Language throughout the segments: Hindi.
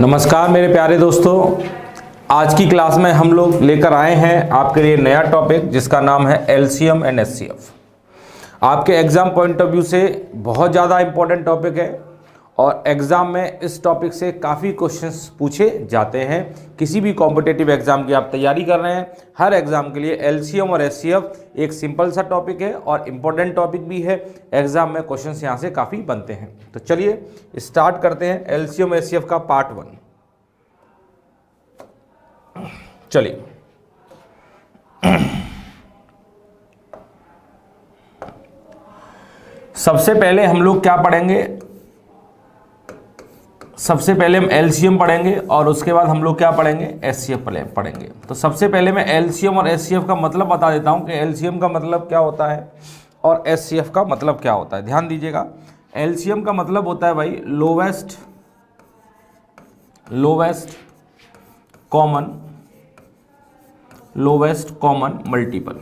नमस्कार मेरे प्यारे दोस्तों, आज की क्लास में हम लोग लेकर आए हैं आपके लिए नया टॉपिक जिसका नाम है एलसीएम एंड एचसीएफ। आपके एग्जाम पॉइंट ऑफ व्यू से बहुत ज़्यादा इंपॉर्टेंट टॉपिक है और एग्जाम में इस टॉपिक से काफ़ी क्वेश्चंस पूछे जाते हैं। किसी भी कॉम्पिटिटिव एग्जाम की आप तैयारी कर रहे हैं, हर एग्जाम के लिए एलसीएम और एचसीएफ एक सिंपल सा टॉपिक है और इम्पोर्टेंट टॉपिक भी है। एग्जाम में क्वेश्चंस यहाँ से काफ़ी बनते हैं। तो चलिए स्टार्ट करते हैं एलसीएम एचसीएफ का पार्ट 1। चलिए सबसे पहले हम लोग क्या पढ़ेंगे, सबसे पहले हम एलसीएम पढ़ेंगे और उसके बाद हम लोग क्या पढ़ेंगे, एचसीएफ पढ़ेंगे। तो सबसे पहले मैं एलसीएम और एचसीएफ का मतलब बता देता हूं कि एलसीएम का मतलब क्या होता है और एचसीएफ का मतलब क्या होता है। ध्यान दीजिएगा, एलसीएम का मतलब होता है भाई लोवेस्ट कॉमन मल्टीपल।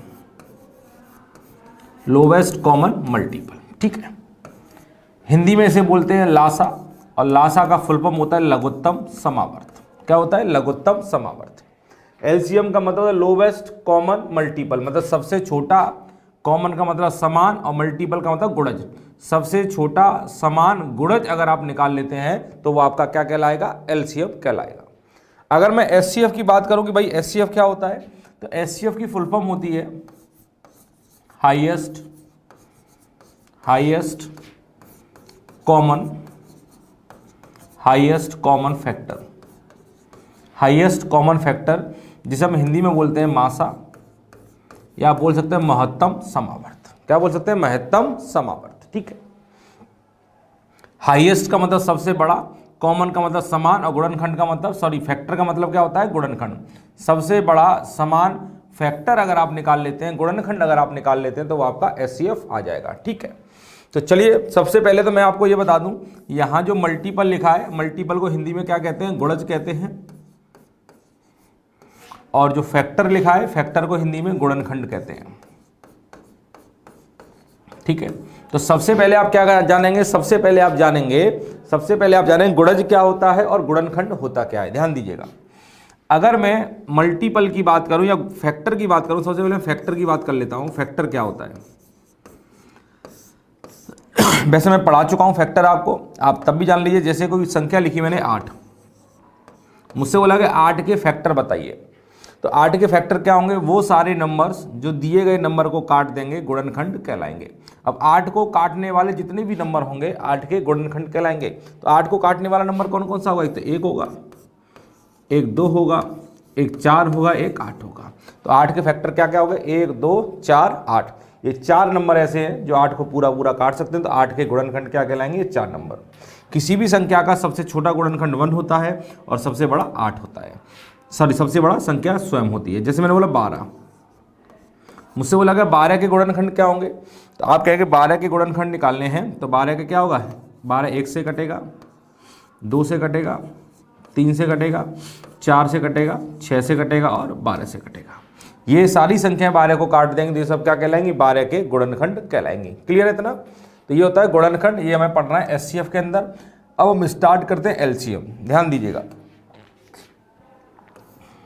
ठीक है, हिंदी में इसे बोलते हैं लासा और लासा का फुल फॉर्म होता है लघुत्तम समावर्त। क्या होता है? लघुत्तम समावर्त। एलसीएम का मतलब है लोवेस्ट कॉमन मल्टीपल, मतलब सबसे छोटा, कॉमन का मतलब समान और मल्टीपल का मतलब गुणज। सबसे छोटा समान गुणज अगर आप निकाल लेते हैं तो वो आपका क्या कहलाएगा? एलसीएम कहलाएगा। अगर मैं एचसीएफ की बात करूं कि भाई एचसीएफ क्या होता है, तो एचसीएफ की फुल फॉर्म होती है हाईएस्ट कॉमन फैक्टर, जिसे हम हिंदी में बोलते हैं मासा, या आप बोल सकते हैं महत्तम समावर्त। क्या बोल सकते हैं? महत्तम समावर्त। ठीक है, हाईएस्ट का मतलब सबसे बड़ा, कॉमन का मतलब समान और गुणनखंड का मतलब फैक्टर का मतलब क्या होता है? गुणनखंड। सबसे बड़ा समान फैक्टर अगर आप निकाल लेते हैं, गुणनखंड अगर आप निकाल लेते हैं तो वो आपका एचसीएफ आ जाएगा। ठीक है, तो चलिए सबसे पहले तो मैं आपको ये बता दूं, यहां जो मल्टीपल लिखा है, मल्टीपल को हिंदी में क्या कहते हैं? गुणज कहते हैं। और जो फैक्टर लिखा है, फैक्टर को हिंदी में गुणनखंड कहते हैं। ठीक है, तो सबसे पहले आप क्या जानेंगे? सबसे पहले आप जानेंगे गुणज क्या होता है और गुणनखंड होता क्या है। ध्यान दीजिएगा, अगर मैं मल्टीपल की बात करूं या फैक्टर की बात करूं, सबसे पहले मैं फैक्टर की बात कर लेता हूं। फैक्टर क्या होता है? वैसे मैं पढ़ा चुका हूं फैक्टर आपको, आप तब भी जान लीजिए। जैसे कोई संख्या लिखी मैंने 8, मुझसे बोला कि 8 के फैक्टर बताइए, तो 8 के फैक्टर क्या होंगे? वो सारे नंबर्स जो दिए गए नंबर को काट देंगे, गुणनखंड कहलाएंगे। अब 8 को काटने वाले जितने भी नंबर होंगे 8 के गुणनखंड कहलाएंगे। तो 8 को काटने वाला नंबर कौन कौन सा होगा? एक तो 1 होगा, एक 2 होगा, एक 4 होगा, एक 8 होगा। तो 8 के फैक्टर क्या क्या हो गए? 1 2 4 8। ये 4 नंबर ऐसे हैं जो 8 को पूरा पूरा काट सकते हैं। तो 8 के गुणनखंड क्या कहलाएंगे? ये 4 नंबर। किसी भी संख्या का सबसे छोटा गुणनखंड 1 होता है और सबसे बड़ा 8 होता है। सबसे बड़ा संख्या स्वयं होती है। जैसे मैंने बोला 12, मुझसे बोला कि 12 के गुणनखंड क्या होंगे, तो आप कहेंगे 12 के गुणनखंड निकालने हैं, तो 12 का क्या होगा? 12 1 से कटेगा, 2 से कटेगा, 3 से कटेगा, 4 से कटेगा, 6 से कटेगा और 12 से कटेगा। ये सारी संख्याएं 12 को काट देंगे तो ये सब क्या कहलाएंगी? 12 के गुणनखंड कहलाएंगी। क्लियर है इतना? तो ये होता है गुणनखंड, ये हमें पढ़ना है एचसीएफ के अंदर। अब हम स्टार्ट करते हैं एलसीएम। ध्यान दीजिएगा,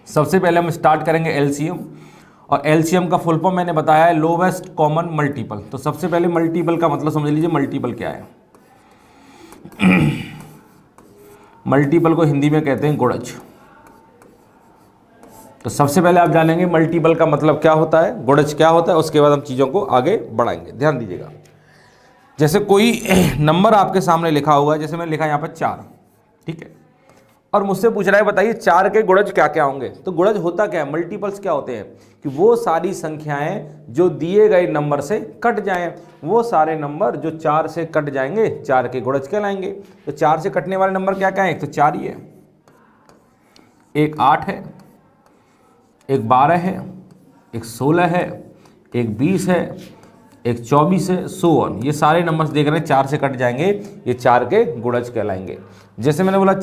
सबसे पहले हम स्टार्ट करेंगे एलसीएम, और एलसीएम का फुल फॉर्म मैंने बताया है लोवेस्ट कॉमन मल्टीपल। तो सबसे पहले मल्टीपल का मतलब समझ लीजिए, मल्टीपल क्या है? मल्टीपल को हिंदी में कहते हैं गुणज। तो सबसे पहले आप जानेंगे मल्टीपल का मतलब क्या होता है, गुणज क्या होता है, उसके बाद हम चीज़ों को आगे बढ़ाएंगे। ध्यान दीजिएगा, जैसे कोई नंबर आपके सामने लिखा हुआ है, जैसे मैंने लिखा यहाँ पर 4, ठीक है, और मुझसे पूछ रहा है बताइए 4 के गुणज क्या क्या होंगे। तो गुणज होता क्या है? मल्टीपल्स क्या होते हैं कि वो सारी संख्याएं जो दिए गए नंबर से कट जाएं, वो सारे नंबर जो 4 से कट जाएंगे 4 के गुणज कहलाएंगे। तो 4 से कटने वाले नंबर क्या क्या है? एक तो 4 ही है, एक 8 है, एक 12 है, एक 16 है, एक 20 है, एक 24 है, सो ऑन। ये सारे नंबर्स देख रहे हैं 4 से कट जाएंगे, ये 4 के गुणज कहलाएंगे। जैसे मैंने बोला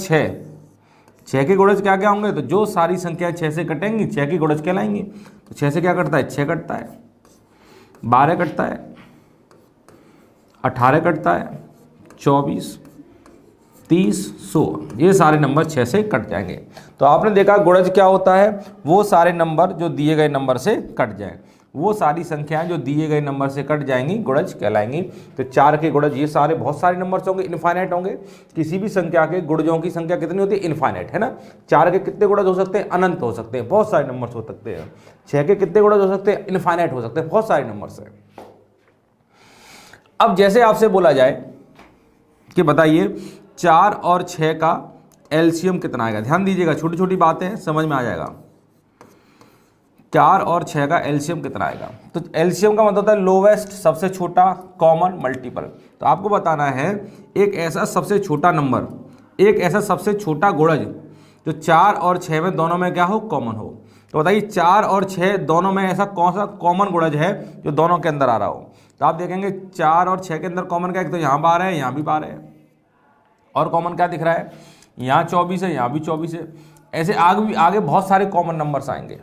6 के गुणज क्या क्या होंगे? तो जो सारी संख्या 6 से कटेंगी 6 की गुणज कहलाएंगी। तो 6 से क्या कटता है? 6 कटता है, 12 कटता है, 18 कटता है, 24, 30, 100, ये सारे नंबर 6 से कट जाएंगे। तो आपने देखा गुणज क्या होता है, वो सारे नंबर जो दिए गए नंबर से कट जाएं, वो सारी संख्याएं जो दिए गए नंबर से कट जाएंगी गुणज कहलाएंगी। तो 4 के गुणज ये सारे बहुत सारे नंबर्स होंगे, इनफाइनाइट होंगे। किसी भी संख्या के गुणजों की संख्या कितनी होती है, इनफाइनाइट, है ना। 4 के कितने गुणज हो सकते हैं, अनंत हो सकते हैं, बहुत सारे नंबर्स हो सकते हैं। 6 के कितने गुणज हो सकते हैं, इनफाइनाइट हो सकते हैं, बहुत सारे नंबर्स हैं। अब जैसे आपसे बोला जाए कि बताइए 4 और 6 का एलसीएम कितना आएगा, ध्यान दीजिएगा, छोटी छोटी बातें हैं, समझ में आ जाएगा। 4 और 6 का एलसीएम कितना आएगा, तो एलसीएम का मतलब होता है लोवेस्ट, सबसे छोटा, कॉमन, मल्टीपल। तो आपको बताना है एक ऐसा सबसे छोटा नंबर, एक ऐसा सबसे छोटा गुणज जो 4 और 6 में दोनों में क्या हो, कॉमन हो। तो बताइए 4 और 6 दोनों में ऐसा कौन सा कॉमन गुणज है जो दोनों के अंदर आ रहा हो। तो आप देखेंगे 4 और 6 के अंदर कॉमन क्या है, तो यहाँ 12 है, यहाँ भी 12 है, और कॉमन क्या दिख रहा है, यहाँ 24 है, यहाँ भी 24 है। ऐसे आगे बहुत सारे कॉमन नंबर्स आएंगे।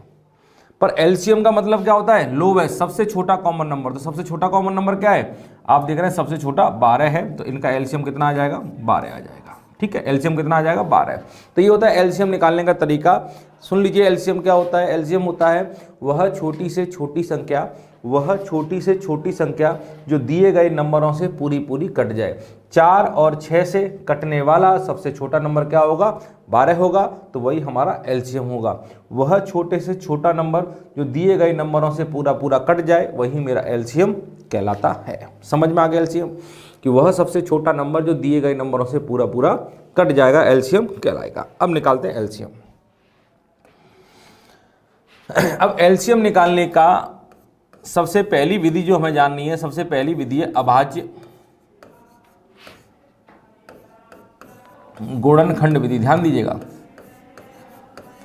पर एलसीएम का मतलब क्या होता है, लोवेस्ट, सबसे छोटा कॉमन नंबर। तो सबसे छोटा कॉमन नंबर क्या है, आप देख रहे हैं सबसे छोटा 12 है, तो इनका एलसीएम कितना आ जाएगा, 12 आ जाएगा। ठीक है, एलसीएम कितना आ जाएगा, 12। तो ये होता है एलसीएम निकालने का तरीका। सुन लीजिए एलसीएम क्या होता है। एलसीएम होता है वह छोटी से छोटी संख्या, वह छोटी से छोटी संख्या जो दिए गए नंबरों से पूरी पूरी कट जाए। 4 और 6 से कटने वाला सबसे छोटा नंबर क्या होगा, 12 होगा, तो वही हमारा एलसीएम होगा। वह छोटे से छोटा नंबर जो दिए गए नंबरों से पूरा पूरा कट जाए, वही मेरा एलसीएम कहलाता है। समझ में आ गया एलसीएम, कि वह सबसे छोटा नंबर जो दिए गए नंबरों से पूरा पूरा कट जाएगा, एलसीएम कहलाएगा। अब निकालते हैं एलसीएम। अब एलसीएम निकालने का सबसे पहली विधि जो हमें जाननी है, सबसे पहली विधि है अभाज्य गुणनखंड विधि। ध्यान दीजिएगा,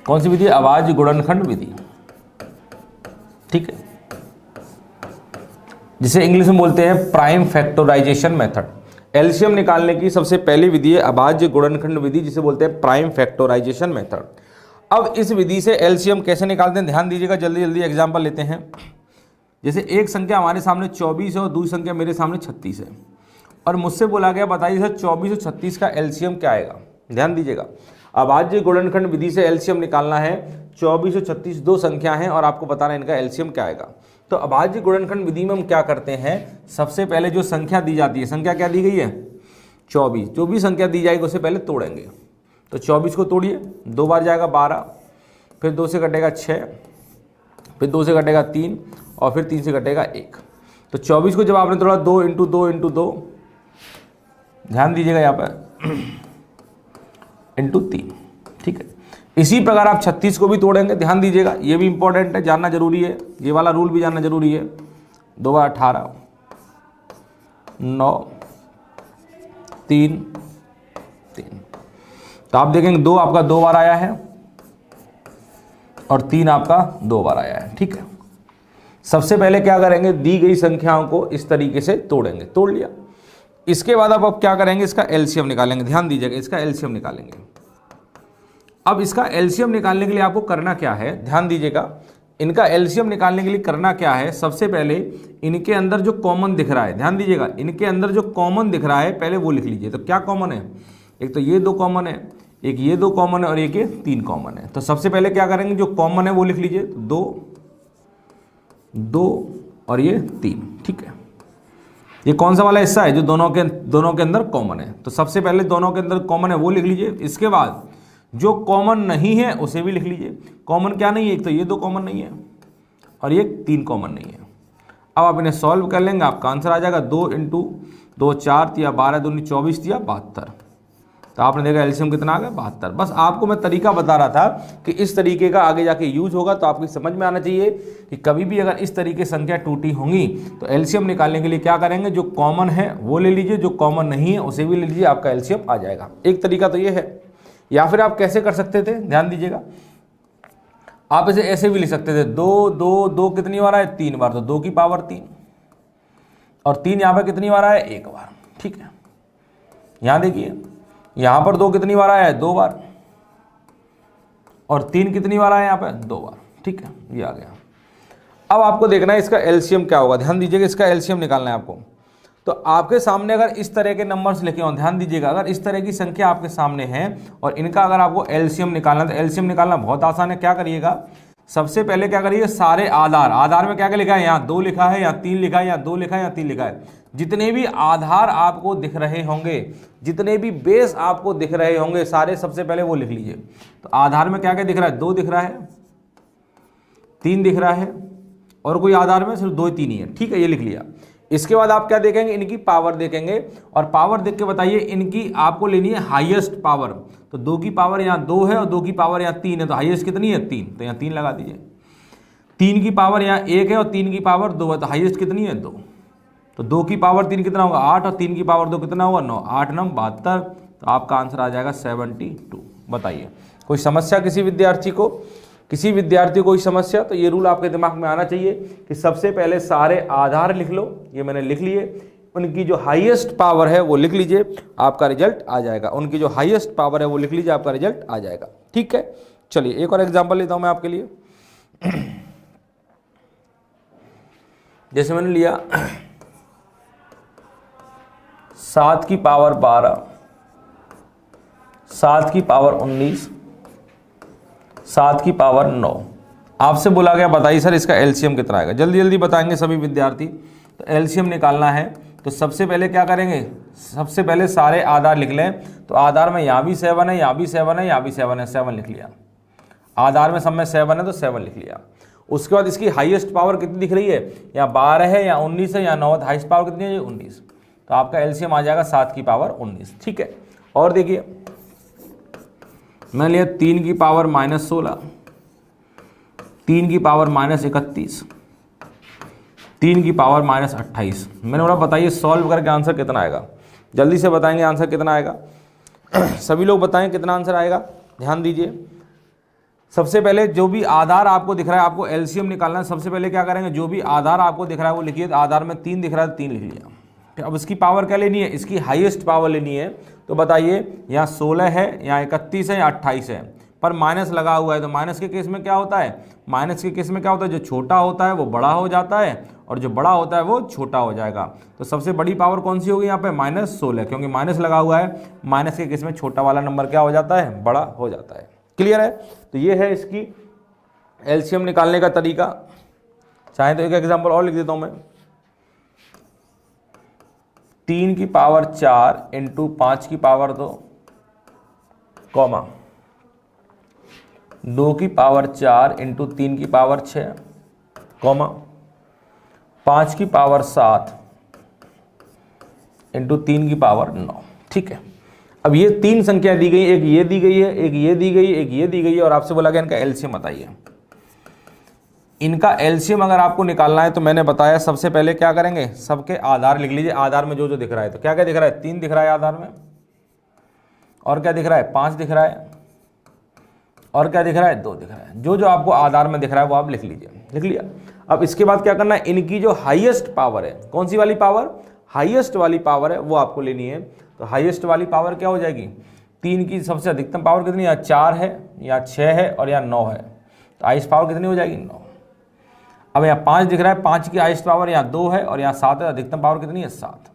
कौन सी विधि है, अभाज्य गुणनखंड विधि। ठीक है, जिसे इंग्लिश में बोलते हैं प्राइम फैक्टराइजेशन मेथड। एलसीएम निकालने की सबसे पहली विधि है अभाज्य गुणनखंड विधि, जिसे बोलते हैं प्राइम फैक्टराइजेशन मेथड। अब इस विधि से एलसीएम कैसे निकालते हैं, ध्यान दीजिएगा, जल्दी जल्दी एग्जांपल लेते हैं। जैसे एक संख्या हमारे सामने 24 है और दूसरी संख्या मेरे सामने 36 है, और मुझसे बोला गया बताइए सर 24 और 36 का एलसीएम क्या आएगा। ध्यान दीजिएगा, अभाज्य गुणनखंड विधि से एलसीएम निकालना है। 24 और 36 दो संख्या हैं और आपको बताना है इनका एलसीएम क्या आएगा। तो अभाज्य गुणनखंड विधि में हम क्या करते हैं, सबसे पहले जो संख्या दी जाती है, संख्या क्या दी गई है, 24, जो भी संख्या दी जाएगी उसे पहले तोड़ेंगे। तो 24 को तोड़िए, 2 बार जाएगा 12, फिर 2 से कटेगा 6, फिर 2 से कटेगा 3, और फिर 3 से कटेगा 1। तो 24 को जब आपने तोड़ा 2 इंटू 2 इंटू 2, ध्यान दीजिएगा यहाँ पर, इंटू 3। ठीक है, इसी प्रकार आप 36 को भी तोड़ेंगे। ध्यान दीजिएगा, ये भी इंपॉर्टेंट है, जानना जरूरी है, ये वाला रूल भी जानना जरूरी है। 2 बार 18, 9, 3, 3। तो आप देखेंगे 2 आपका 2 बार आया है और 3 आपका 2 बार आया है। ठीक है, सबसे पहले क्या करेंगे, दी गई संख्याओं को इस तरीके से तोड़ेंगे, तोड़ लिया। इसके बाद आप क्या करेंगे, इसका एलसीएम निकालेंगे। ध्यान दीजिएगा, इसका एलसीएम निकालेंगे। अब इसका एलसीएम निकालने के लिए आपको करना क्या है, ध्यान दीजिएगा, इनका एलसीएम निकालने के लिए करना क्या है, सबसे पहले इनके अंदर जो कॉमन दिख रहा है, ध्यान दीजिएगा, इनके अंदर जो कॉमन दिख रहा है पहले वो लिख लीजिए। तो क्या कॉमन है, एक तो ये 2 कॉमन है, एक ये 2 कॉमन है, और एक ये 3 कॉमन है। तो सबसे पहले क्या करेंगे, जो कॉमन है वो लिख लीजिए, 2, 2 और ये 3। ठीक है, ये कौन सा वाला हिस्सा है जो दोनों के अंदर कॉमन है। तो सबसे पहले दोनों के अंदर कॉमन है वो लिख लीजिए। इसके बाद जो कॉमन नहीं है उसे भी लिख लीजिए। कॉमन क्या नहीं है, एक तो ये 2 कॉमन नहीं है और ये 3 कॉमन नहीं है। अब आप इन्हें सॉल्व कर लेंगे, आपका आंसर आ जाएगा 2 इंटू 2 4 या 12 दूनी 24 या 72। तो आपने देखा एलसीएम कितना आ गया, 72। बस आपको मैं तरीका बता रहा था कि इस तरीके का आगे जाके यूज होगा, तो आपकी समझ में आना चाहिए कि कभी भी अगर इस तरीके संख्या टूटी होंगी तो एलसीएम निकालने के लिए क्या करेंगे, जो कॉमन है वो ले लीजिए, जो कॉमन नहीं है उसे भी ले लीजिए, आपका एलसीएम आ जाएगा। एक तरीका तो ये है। या फिर आप कैसे कर सकते थे, ध्यान दीजिएगा, आप इसे ऐसे भी लिख सकते थे, 2 2 2 कितनी बार आए, 3 बार, तो 2 की पावर 3, और 3 यहाँ पर कितनी बार आया, 1 बार। ठीक है, यहाँ देखिए, यहाँ पर 2 कितनी बार आया है, 2 बार, और 3 कितनी बार आया यहाँ पर, 2 बार। ठीक है, ये आ गया। अब आपको देखना है इसका एलसीएम क्या होगा। ध्यान दीजिएगा, इसका एलसीएम निकालना है आपको। तो आपके सामने अगर इस तरह के नंबर्स लिखे हों, ध्यान दीजिएगा, अगर इस तरह की संख्या आपके सामने है और इनका अगर आपको एलसीएम निकालना, तो एलसीएम निकालना बहुत आसान है। क्या करिएगा, सबसे पहले क्या करिए, सारे आधार में क्या क्या लिखा है, यहाँ 2 लिखा है, यहाँ 3 लिखा है, यहाँ 2 लिखा है, यहाँ 3 लिखा है, जितने भी आधार आपको दिख रहे होंगे, जितने भी बेस आपको दिख रहे होंगे, सारे सबसे पहले वो लिख लीजिए। तो आधार में क्या क्या दिख रहा है, 2 दिख रहा है, 3 दिख रहा है, और कोई आधार में सिर्फ 2 ही 3 ही है, ठीक है, ये लिख लिया। इसके बाद आप क्या देखेंगे, इनकी पावर देखेंगे, और पावर देख के बताइए इनकी आपको लेनी है हाईएस्ट पावर। तो 2 की पावर यहाँ 2 है और 2 की पावर यहाँ 3 है, तो हाईएस्ट कितनी है, 3, तो यहाँ 3 लगा दीजिए। 3 की पावर यहाँ 1 है और 3 की पावर 2 है, तो हाईएस्ट कितनी है, 2। तो 2 की पावर 3 कितना होगा, 8, और 3 की पावर 2 कितना होगा, 9, 8 9 72, तो आपका आंसर आ जाएगा 72। बताइए कोई समस्या किसी विद्यार्थी को, किसी विद्यार्थी को कोई समस्या, तो ये रूल आपके दिमाग में आना चाहिए कि सबसे पहले सारे आधार लिख लो, ये मैंने लिख लिए, उनकी जो हाईएस्ट पावर है वो लिख लीजिए, आपका रिजल्ट आ जाएगा। उनकी जो हाईएस्ट पावर है वो लिख लीजिए, आपका रिजल्ट आ जाएगा, ठीक है। चलिए एक और एग्जांपल लेता हूं मैं आपके लिए। जैसे मैंने लिया 7 की पावर 12, 7 की पावर 19, 7 की पावर 9। आपसे बोला गया बताइए सर इसका एलसीएम कितना आएगा। जल्दी जल्दी बताएंगे सभी विद्यार्थी। तो एलसीएम निकालना है, तो सबसे पहले क्या करेंगे, सबसे पहले सारे आधार लिख लें। तो आधार में यहाँ भी 7 है, यहाँ भी 7 है, यहाँ भी 7 है, 7 लिख लिया। आधार में सब में 7 है तो 7 लिख लिया। उसके बाद इसकी हाईएस्ट पावर कितनी दिख रही है, यहाँ 12 है, यहाँ 19 है, यहाँ 9 है, हाईएस्ट पावर कितनी है, 19। तो आपका एलसीएम आ जाएगा 7 की पावर 19, ठीक है। और देखिए मैं लिया 3 की पावर -16, 3 की पावर -31, 3 की पावर -28। मैंने बोला बताइए सॉल्व करके आंसर कितना आएगा। जल्दी से बताएंगे आंसर कितना आएगा। सभी लोग बताएं कितना आंसर आएगा, ध्यान दीजिए। सबसे पहले जो भी आधार आपको दिख रहा है, आपको एलसीएम निकालना है। सबसे पहले क्या करेंगे, जो भी आधार आपको दिख रहा है वो लिखिए। आधार में 3 दिख रहा है, 3 लिख लिया। अब इसकी पावर क्या लेनी है, इसकी हाईएस्ट पावर लेनी है। तो बताइए यहाँ 16 है, यहाँ 31 है, यहाँ 28 है, पर माइनस लगा हुआ है। तो माइनस के केस में क्या होता है, माइनस के केस में क्या होता है, जो छोटा होता है वो बड़ा हो जाता है और जो बड़ा होता है वो छोटा हो जाएगा। तो सबसे बड़ी पावर कौन सी होगी यहाँ पे, -16, क्योंकि माइनस लगा हुआ है। माइनस के केस में छोटा वाला नंबर क्या हो जाता है, बड़ा हो जाता है। क्लियर है। तो ये है इसकी एलसीएम निकालने का तरीका। चाहे तो एक एग्जाम्पल और लिख देता हूँ मैं। 3 की पावर 4 इंटू 5 की पावर 2, कॉमा 2 की पावर 4 इंटू 3 की पावर 6, कॉमा 5 की पावर 7 इंटू 3 की पावर 9। ठीक है। अब ये 3 संख्या दी गई, एक ये दी गई है, एक ये दी गई, एक ये दी गई है, और आपसे बोला गया इनका एलसीएम बताइए। इनका एलसीएम अगर आपको निकालना है तो मैंने बताया सबसे पहले क्या करेंगे, सबके आधार लिख लीजिए। आधार में जो जो दिख रहा है, तो क्या क्या दिख रहा है, 3 दिख रहा है आधार में, और क्या दिख रहा है, 5 दिख रहा है, और क्या दिख रहा है, 2 दिख रहा है। जो जो आपको आधार में दिख रहा है वो आप लिख लीजिए। लिख लिया। अब इसके बाद क्या करना है, इनकी जो हाईएस्ट पावर है, कौन सी वाली पावर, हाईएस्ट वाली पावर है, वो आपको लेनी है। तो हाईएस्ट वाली पावर क्या हो जाएगी, 3 की सबसे अधिकतम पावर कितनी, यहाँ 4 है, यहाँ 6 है और यहाँ 9 है। तो हाईएस्ट पावर कितनी हो जाएगी, 9। अब यहाँ 5 दिख रहा है, 5 की हाईएस्ट पावर यहाँ 2 है और यहाँ 7 है, अधिकतम पावर कितनी है, 7।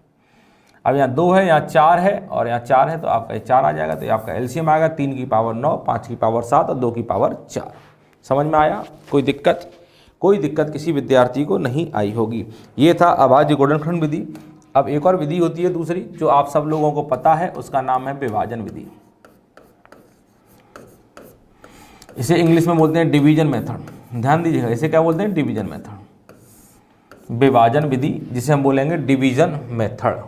अब यहाँ 2 है, यहाँ 4 है और यहाँ 4 है, तो आपका ये 4 आ जाएगा। तो ये आपका एलसीएम आएगा 3 की पावर 9, 5 की पावर 7 और 2 की पावर 4। समझ में आया, कोई दिक्कत, कोई दिक्कत किसी विद्यार्थी को नहीं आई होगी। ये था अभाज्य गुणनखंड विधि। अब एक और विधि होती है दूसरी, जो आप सब लोगों को पता है, उसका नाम है विभाजन विधि। इसे इंग्लिश में बोलते हैं डिवीजन मेथड। ध्यान दीजिएगा, इसे क्या बोलते हैं, डिवीजन मेथड, विभाजन विधि, जिसे हम बोलेंगे डिवीजन मेथड।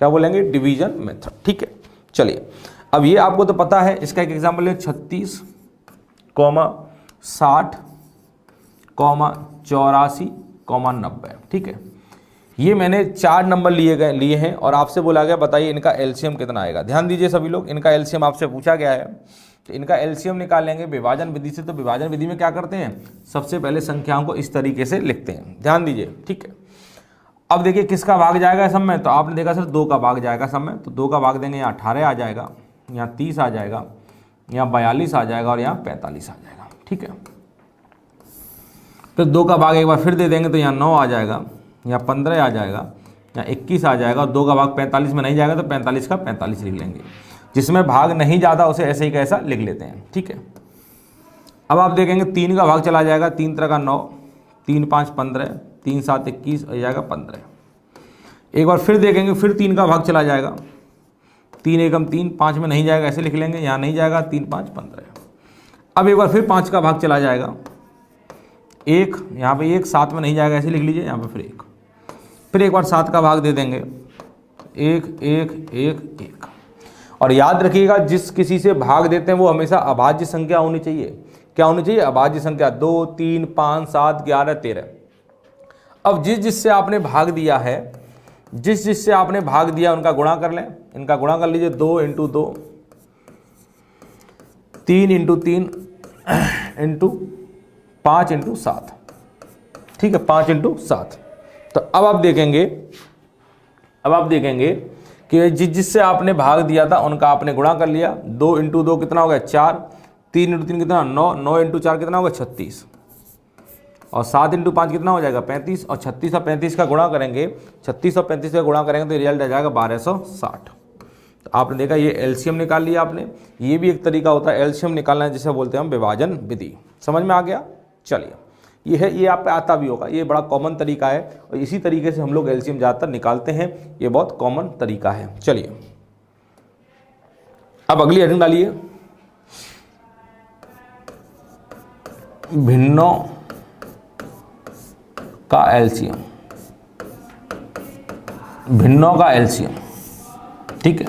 क्या बोलेंगे, डिवीजन मेथड। ठीक है। चलिए, अब ये आपको तो पता है। इसका एक एग्जांपल है 36, 60, 84, 90। ठीक है। ये मैंने 4 नंबर लिए हैं और आपसे बोला गया बताइए इनका एलसीएम कितना आएगा। ध्यान दीजिए सभी लोग, इनका एलसीएम आपसे पूछा गया है। तो इनका एलसीएम निकालेंगे विभाजन विधि से। तो विभाजन विधि में क्या करते हैं, सबसे पहले संख्याओं को इस तरीके से लिखते हैं। ध्यान दीजिए। ठीक है। अब देखिए किसका भाग जाएगा सब में, तो आपने देखा सर 2 का भाग जाएगा सब में। तो 2 का भाग देंगे, यहाँ 18 आ जाएगा, यहाँ 30 आ जाएगा, यहाँ 42 आ जाएगा और यहाँ 45 आ जाएगा। ठीक है। फिर 2 का भाग एक बार फिर दे देंगे, तो यहाँ 9 आ जाएगा, यहाँ 15 आ जाएगा, यहाँ 21 आ जाएगा, 2 का भाग 45 में नहीं जाएगा तो 45 का 45 लिख लेंगे। जिसमें भाग नहीं जाता उसे ऐसे ही कैसा लिख लेते हैं, ठीक है। अब आप देखेंगे 3 का भाग चला जाएगा, 3 3 का 9, 3 5 15, 3 7 21 हो जाएगा 15। एक बार फिर देखेंगे, फिर 3 का भाग चला जाएगा, 3 एकम 3, 5 में नहीं जाएगा ऐसे लिख लेंगे, यहाँ नहीं जाएगा, 3 5 15। अब एक बार फिर 5 का भाग चला जाएगा, 1 यहाँ पे 1, 7 में नहीं जाएगा ऐसे लिख लीजिए, यहाँ पे फिर 1। फिर एक बार 7 का भाग दे देंगे, 1 1 1 1। और याद रखिएगा जिस किसी से भाग देते हैं वो हमेशा अभाज्य संख्या होनी चाहिए। क्या होनी चाहिए? अभाज्य संख्या। 2 3 5 7 11 13। अब जिससे आपने भाग दिया है, जिससे आपने भाग दिया उनका गुणा कर लें, इनका गुणा कर लीजिए। 2 × 2, 3 × 3 इंटू 5 × 7, ठीक है, 5 × 7। तो अब आप देखेंगे कि जिससे आपने भाग दिया था उनका आपने गुणा कर लिया। 2 × 2 कितना हो गया? 4, 3 × 3 कितना? 9, 9 × 4 कितना होगा? 36, और 7 × 5 कितना हो जाएगा? 35, और 36 और 35 का गुणा करेंगे, 36 और 35 का गुणा करेंगे तो रिजल्ट आ जाएगा 1260। तो आपने देखा ये एलसीएम निकाल लिया आपने। ये भी एक तरीका होता है एलसीएम निकालना, जिसे बोलते हैं हम विभाजन विधि। समझ में आ गया? चलिए, ये है, ये आप पे आता भी होगा, ये बड़ा कॉमन तरीका है और इसी तरीके से हम लोग एलसीएम ज़्यादातर निकालते हैं, ये बहुत कॉमन तरीका है। चलिए अब अगली हेडिंग डालिए, भिन्नों का एलसीएम। भिन्नों का एलसीएम, ठीक है।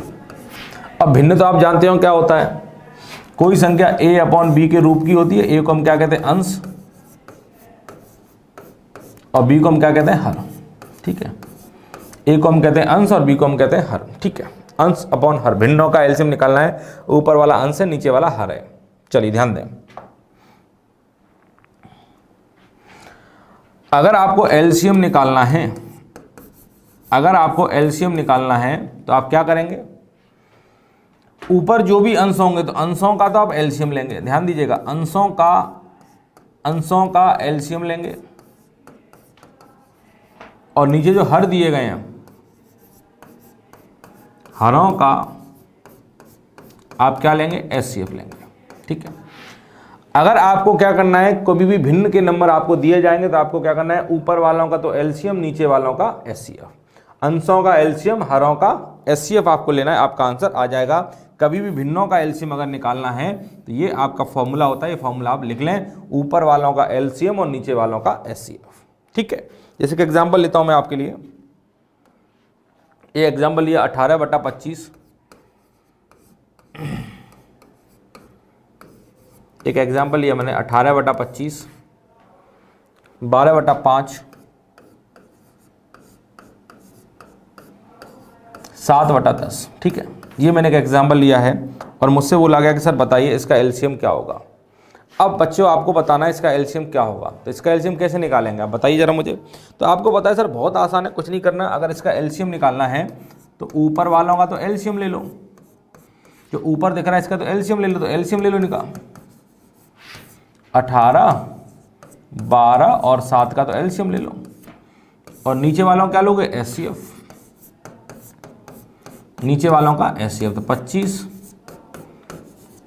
अब भिन्न तो आप जानते हो क्या होता है, कोई संख्या a/b के रूप की होती है। a को हम क्या कहते हैं? अंश, और b को हम क्या कहते हैं? हर, ठीक है। a को हम कहते हैं अंश और b को हम कहते हैं हर, ठीक है। अंश अपॉन हर, भिन्नों का एलसीएम निकालना है। ऊपर वाला अंश है, नीचे वाला हर है। चलिए ध्यान दें, अगर आपको एलसीएम निकालना है, अगर आपको एलसीएम निकालना है तो आप क्या करेंगे? ऊपर जो भी अंश होंगे तो अंशों का तो आप एलसीएम लेंगे। ध्यान दीजिएगा, अंशों का एलसीएम लेंगे, और नीचे जो हर दिए गए हैं हरों का आप क्या लेंगे? एचसीएफ लेंगे, ठीक है। अगर आपको क्या करना है, कोई भी भिन्न के नंबर आपको दिए जाएंगे तो आपको क्या करना है? ऊपर वालों का तो एलसीएम, नीचे वालों का एचसीएफ। अंशों का एलसीएम, हरों का एचसीएफ आपको लेना है, आपका आंसर आ जाएगा। कभी भी भिन्नों का एलसीएम अगर निकालना है तो ये आपका फॉर्मूला होता है, ये फॉर्मूला आप लिख लें, ऊपर वालों का एलसीएम और नीचे वालों का एचसीएफ, ठीक है। जैसे कि एग्जांपल लेता हूं मैं आपके लिए, ये एग्जांपल लिया 18/25, एक एग्जांपल लिया मैंने 18/25, 12/5, 7/10, ठीक है। ये मैंने एक एग्जांपल लिया है और मुझसे बोला गया कि सर बताइए इसका एलसीएम क्या होगा। अब बच्चों आपको बताना है इसका एलसीएम क्या होगा, तो इसका एलसीएम कैसे निकालेंगे आप बताइए ज़रा मुझे। तो आपको पता है सर बहुत आसान है, कुछ नहीं करना। अगर इसका एलसीएम निकालना है तो ऊपर वालों का तो एलसीएम ले लो, जो ऊपर दिख रहा है इसका तो एलसीएम ले लो, तो एलसीएम ले लो इनका। 18, 12 और 7 का तो एलसीएम ले लो, और नीचे वालों क्या लोगे? एचसीएफ। नीचे वालों का एचसीएफ तो 25,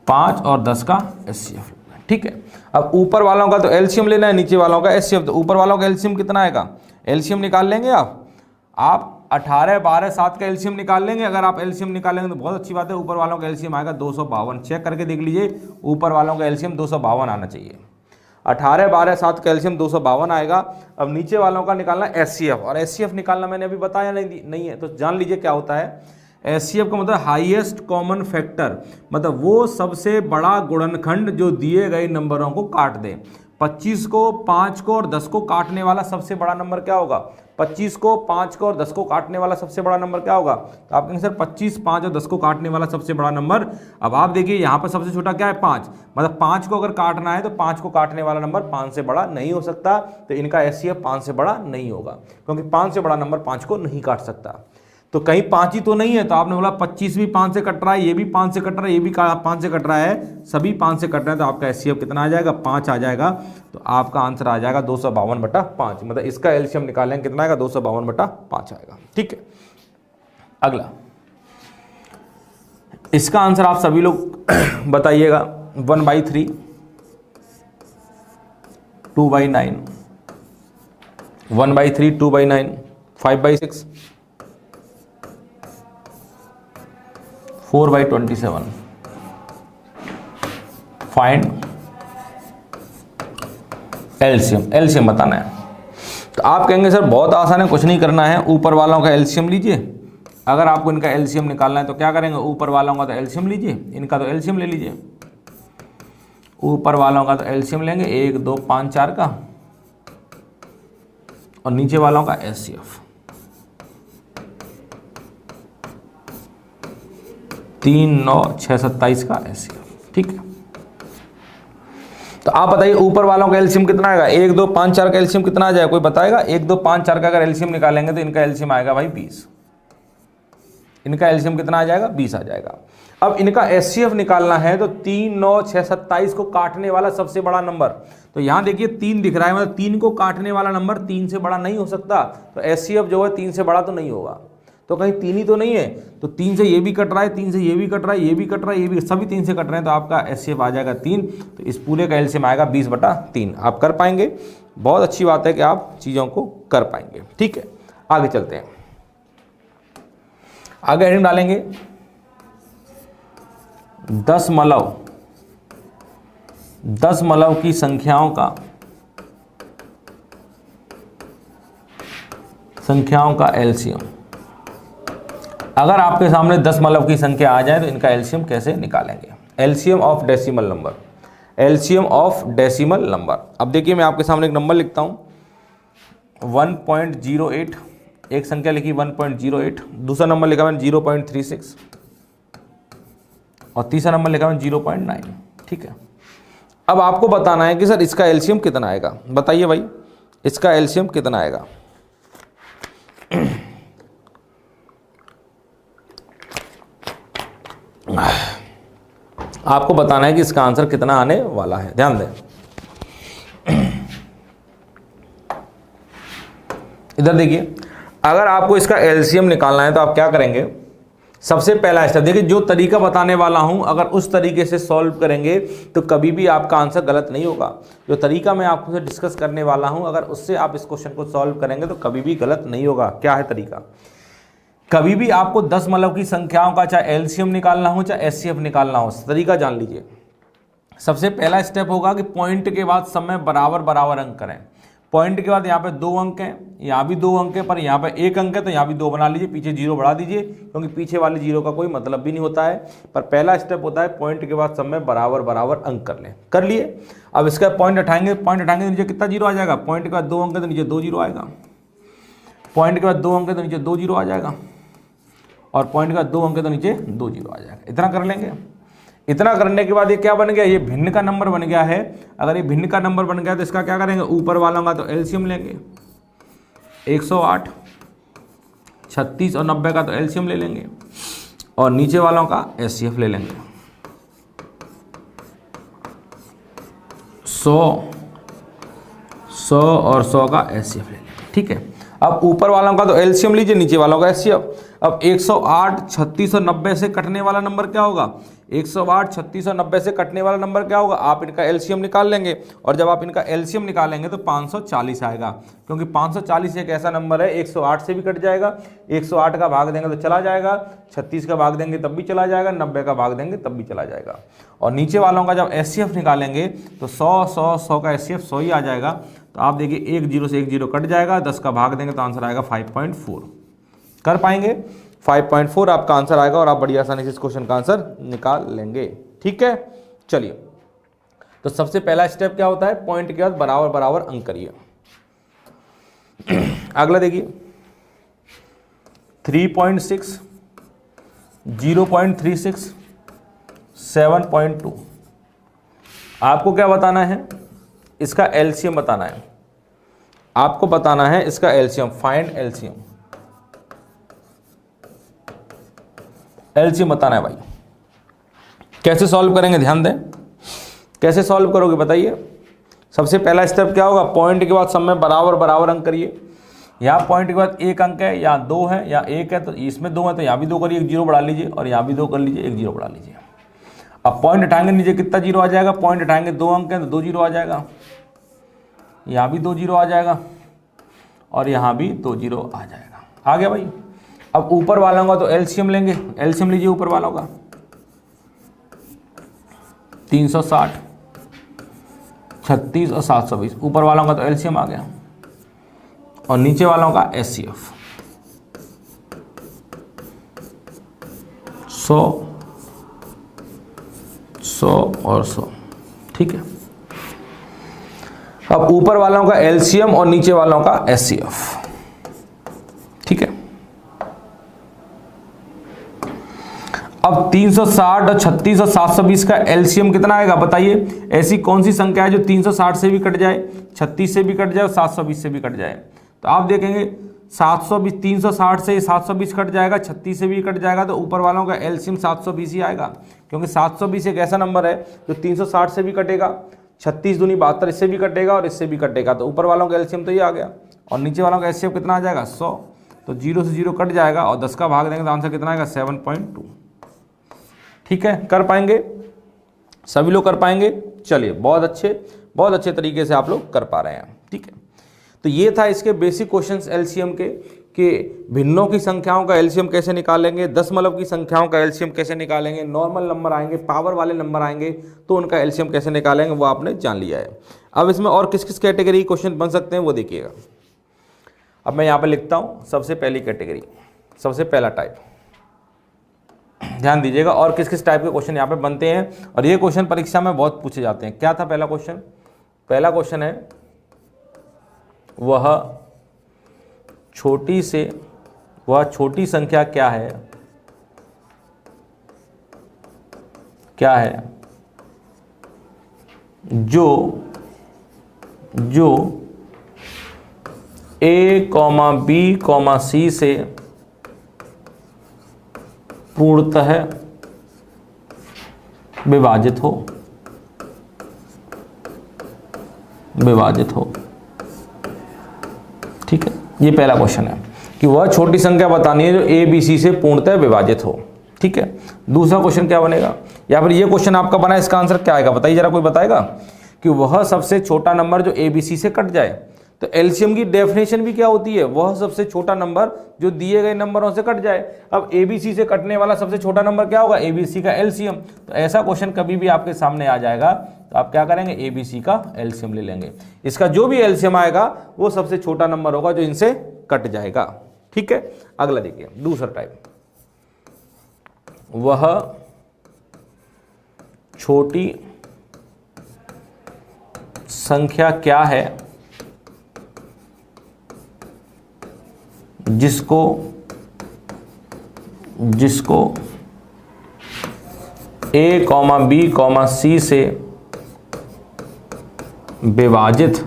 5 और 10 का एचसीएफ, ठीक है। अब ऊपर वालों का तो एलसीएम लेना है, नीचे वालों का एचसीएफ। तो ऊपर वालों का एलसीएम कितना आएगा? एलसीएम निकाल लेंगे आप 18, 12, 7 का एलसीएम निकाल लेंगे। अगर आप एलसीएम निकालेंगे तो बहुत अच्छी बात है। ऊपर वालों का एलसीएम आएगा 252। चेक करके देख लीजिए, ऊपर वालों का एलसीएम 252 आना चाहिए। 18, 12, 7 का एलसीएम 252 आएगा। अब नीचे वालों का निकालना एचसीएफ, और एचसीएफ निकालना मैंने अभी बताया नहीं है, तो जान लीजिए क्या होता है। एचसीएफ का मतलब हाईएस्ट कॉमन फैक्टर, मतलब वो सबसे बड़ा गुणनखंड जो दिए गए नंबरों को काट दे। 25 को, 5 को और 10 को काटने वाला सबसे बड़ा नंबर क्या होगा? 25 को, 5 को और 10 को काटने वाला सबसे बड़ा नंबर क्या होगा? तो आप कहेंगे सर 25, 5 और 10 को काटने वाला सबसे बड़ा नंबर। अब आप देखिए यहाँ पर सबसे छोटा क्या है? 5। मतलब 5 को अगर काटना है तो 5 को काटने वाला नंबर 5 से बड़ा नहीं हो सकता, तो इनका एचसीएफ 5 से बड़ा नहीं होगा, क्योंकि 5 से बड़ा नंबर 5 को नहीं काट सकता। तो कहीं 5 ही तो नहीं है, तो आपने बोला 25 भी 5 से कट रहा है, ये भी 5 से कट रहा है, ये भी 5 से कट रहा है, सभी 5 से कट रहे हैं, तो आपका एचसीएफ कितना आ जाएगा? 5 आ जाएगा। तो आपका आंसर आ जाएगा 252/5, मतलब इसका एलसीएम निकालेंगे कितना आएगा? 252/5 आएगा। ठीक है, अगला इसका आंसर आप सभी लोग बताइएगा। 1/3, 2/9, 1/3, 2/9, 5/6, 4/27। फाइंड एलसीएम, एलसीएम बताना है। तो आप कहेंगे सर बहुत आसान है, कुछ नहीं करना है, ऊपर वालों का एलसीएम लीजिए। अगर आपको इनका एलसीएम निकालना है तो क्या करेंगे? ऊपर वालों का तो एलसीएम लीजिए, इनका तो एलसीएम ले लीजिए। ऊपर वालों का तो एलसीएम लेंगे 1, 2, 5, 4 का, और नीचे वालों का एचसीएफ 3, 9, 6, 27 का एचसीएफ। ठीक है, तो आप बताइए ऊपर वालों का एलसीएम कितना आएगा? 1, 2, 5, 4 का एलसीएम कितना आ जाएगा? कोई बताएगा? 1, 2, 5, 4 का अगर एलसीएम निकालेंगे तो इनका एलसीएम आएगा भाई 20। इनका एलसीएम कितना आ जाएगा? 20 आ जाएगा। अब इनका एचसीएफ निकालना है तो 3, 9, 6, 27 को काटने वाला सबसे बड़ा नंबर, तो यहां देखिए 3 दिख रहा है, मतलब 3 को काटने वाला नंबर 3 से बड़ा नहीं हो सकता, तो एचसीएफ जो है 3 से बड़ा तो नहीं होगा। तो कहीं 3 ही तो नहीं है, तो 3 से ये भी कट रहा है, 3 से ये भी कट रहा है, ये भी कट रहा है, ये भी, सभी 3 से कट रहे हैं, तो आपका एचसीएफ आ जाएगा 3। तो इस पूरे का एलसीएम आएगा 20/3। आप कर पाएंगे? बहुत अच्छी बात है कि आप चीज़ों को कर पाएंगे। ठीक है, आगे चलते हैं। आगे हेडिंग डालेंगे 10 मलव की संख्याओं का एलसीएम। अगर आपके सामने 10 मलव की संख्या आ जाए तो इनका एलसीएम कैसे निकालेंगे? LCM of decimal number, LCM of decimal number. अब देखिए मैं आपके सामने एक नंबर लिखता हूं 1.08, एक संख्या लिखी 1.08, दूसरा नंबर लिखा मैंने 0.36 और तीसरा नंबर लिखा मैंने 0.9। ठीक है, अब आपको बताना है कि सर इसका एलसीएम कितना आएगा। बताइए भाई इसका एलसीएम कितना आएगा? आपको बताना है कि इसका आंसर कितना आने वाला है। ध्यान दें, इधर देखिए, अगर आपको इसका एलसीएम निकालना है तो आप क्या करेंगे? सबसे पहला स्टेप देखिए, जो तरीका बताने वाला हूं अगर उस तरीके से सॉल्व करेंगे तो कभी भी आपका आंसर गलत नहीं होगा। जो तरीका मैं आपको डिस्कस करने वाला हूं अगर उससे आप इस क्वेश्चन को सॉल्व करेंगे तो कभी भी गलत नहीं होगा। क्या है तरीका? कभी भी आपको 10 मलव की संख्याओं का चाहे एलसीएम निकालना हो चाहे एचसीएफ निकालना हो, तरीका जान लीजिए। सबसे पहला स्टेप होगा कि पॉइंट के बाद सब में बराबर बराबर अंक करें। पॉइंट के बाद यहाँ पे 2 अंक हैं, यहाँ भी 2 अंक है, पर यहाँ पे 1 अंक है तो यहाँ भी 2 बना लीजिए, पीछे 0 बढ़ा दीजिए, क्योंकि पीछे वाले 0 का कोई मतलब भी नहीं होता है। पर पहला स्टेप होता है पॉइंट के बाद सब में बराबर बराबर अंक कर लें। कर लिए, अब इसका पॉइंट उठाएंगे, पॉइंट उठाएंगे तो नीचे कितना 0 आ जाएगा? पॉइंट के बाद 2 अंक है तो नीचे 2 0 आएगा, पॉइंट के बाद 2 अंक है तो नीचे 2 0 आ जाएगा, और पॉइंट के बाद 2 अंक है तो नीचे 2 0 आ जाएगा। इतना कर लेंगे। इतना करने के बाद ये क्या बन गया? ये भिन्न का नंबर बन गया है। अगर ये भिन्न का नंबर बन गया तो इसका क्या करेंगे? ऊपर वालों का तो एलसीएम लेंगे, 108, 36 और 90 का तो एलसीएम ले लेंगे, और नीचे वालों का एचसीएफ ले लेंगे। 100 और 100 का एचसीएफ ले लेंगे। ठीक है, अब ऊपर वालों का तो एलसीएम लीजिए, नीचे वालों का एचसीएफ। अब 108, 36 और 90 से कटने वाला नंबर क्या होगा? 108, 36 और 90 से कटने वाला नंबर क्या होगा? आप इनका एलसीएम निकाल लेंगे, और जब आप इनका एलसीएम निकालेंगे तो 540 आएगा, क्योंकि 540 एक ऐसा नंबर है 108 से भी कट जाएगा, 108 का भाग देंगे तो चला जाएगा, 36 का भाग देंगे तब भी चला जाएगा, 90 का भाग देंगे तब भी चला जाएगा। और नीचे वालों का जब एचसीएफ निकालेंगे तो 100 का एचसीएफ 100 ही आ जाएगा। तो आप देखिए 1 0 से 1 0 कट जाएगा, 10 का भाग देंगे तो आंसर आएगा 5.4। कर पाएंगे? 5.4 आपका आंसर आएगा, और आप बड़ी आसानी से इस क्वेश्चन का आंसर निकाल लेंगे। ठीक है, चलिए, तो सबसे पहला स्टेप क्या होता है? पॉइंट के बाद बराबर बराबर अंक करिए। अगला देखिए 3.6, 0.36, 7.2। आपको क्या बताना है? इसका एलसीएम बताना है। आपको बताना है इसका एलसीएम, फाइंड एलसीएम। एलसीएम बताना है भाई। कैसे सॉल्व करेंगे ध्यान दें, कैसे सॉल्व करोगे बताइए। सबसे पहला स्टेप क्या होगा, पॉइंट के बाद सब में बराबर बराबर अंक करिए। यहाँ पॉइंट के बाद एक अंक है, यहाँ 2 है, यहाँ 1 है, तो इसमें 2 है तो यहाँ भी 2 करिए, एक जीरो बढ़ा लीजिए, और यहाँ भी 2 कर लीजिए, एक जीरो बढ़ा लीजिए। अब पॉइंट उठाएंगे नीचे कितना जीरो आ जाएगा, पॉइंट उठाएंगे 2 अंक है तो 2 जीरो आ जाएगा, यहाँ भी 2 जीरो आ जाएगा, और यहाँ भी 2 जीरो आ जाएगा। आ गया भाई। अब ऊपर वालों का तो एलसीएम लेंगे, एलसीएम लीजिए ऊपर वालों का 360, 36 और 720, ऊपर वालों का तो एलसीएम आ गया, और नीचे वालों का एचसीएफ 100, 100 और 100। ठीक है। अब ऊपर वालों का एलसीएम और नीचे वालों का एचसीएफ। ठीक है। अब 360 और 36 और 720 का एलसीएम कितना आएगा बताइए। ऐसी कौन सी संख्या है जो 360 से भी कट जाए, 36 से भी कट जाए और 720 से भी कट जाए। तो आप देखेंगे 720, 360 से 720 कट जाएगा, 36 से भी कट जाएगा, तो ऊपर वालों का एलसीएम 720 ही आएगा, क्योंकि 720 एक ऐसा नंबर है जो 360 से भी कटेगा, 36 दूनी 72 इससे भी कटेगा और इससे भी कटेगा, तो ऊपर वालों का एलसीएम तो ये आ गया। और नीचे वालों का एचसीएफ कितना आ जाएगा 100, तो 0 से 0 कट जाएगा, और 10 का भाग देंगे तो आंसर कितना आएगा 7.2। ठीक है, कर पाएंगे सभी लोग, कर पाएंगे। चलिए, बहुत अच्छे तरीके से आप लोग कर पा रहे हैं। ठीक है, तो ये था इसके बेसिक क्वेश्चंस एलसीएम के, कि भिन्नों की संख्याओं का एलसीएम कैसे निकालेंगे, दशमलव की संख्याओं का एलसीएम कैसे निकालेंगे, नॉर्मल नंबर आएंगे, पावर वाले नंबर आएंगे तो उनका एलसीएम कैसे निकालेंगे, वो आपने जान लिया है। अब इसमें और किस किस कैटेगरी क्वेश्चन बन सकते हैं वो देखिएगा। अब मैं यहाँ पर लिखता हूँ सबसे पहली कैटेगरी, सबसे पहला टाइप, ध्यान दीजिएगा, और किस किस टाइप के क्वेश्चन यहाँ पे बनते हैं, और ये क्वेश्चन परीक्षा में बहुत पूछे जाते हैं। क्या था पहला क्वेश्चन? पहला क्वेश्चन है वह छोटी संख्या क्या है जो A, B, C से पूर्णतः विभाजित हो। ठीक है, ये पहला क्वेश्चन है कि वह छोटी संख्या बतानी है जो A, B, C से पूर्णतः विभाजित हो। ठीक है, दूसरा क्वेश्चन क्या बनेगा, या फिर ये क्वेश्चन आपका बना, इसका आंसर क्या आएगा बताइए जरा, कोई बताएगा? कि वह सबसे छोटा नंबर जो A, B, C से कट जाए। तो एलसीएम की डेफिनेशन भी क्या होती है? वह सबसे छोटा नंबर जो दिए गए नंबरों से कट जाए। अब ABC से कटने वाला सबसे छोटा नंबर क्या होगा? ABC का एलसीएम। तो ऐसा क्वेश्चन कभी भी आपके सामने आ जाएगा तो आप क्या करेंगे? ABC का एलसीएम ले लेंगे। इसका जो भी एलसीएम आएगा वो सबसे छोटा नंबर होगा जो इनसे कट जाएगा। ठीक है, अगला देखिए, दूसरा टाइप, वह छोटी संख्या क्या है जिसको A, B, C से विभाजित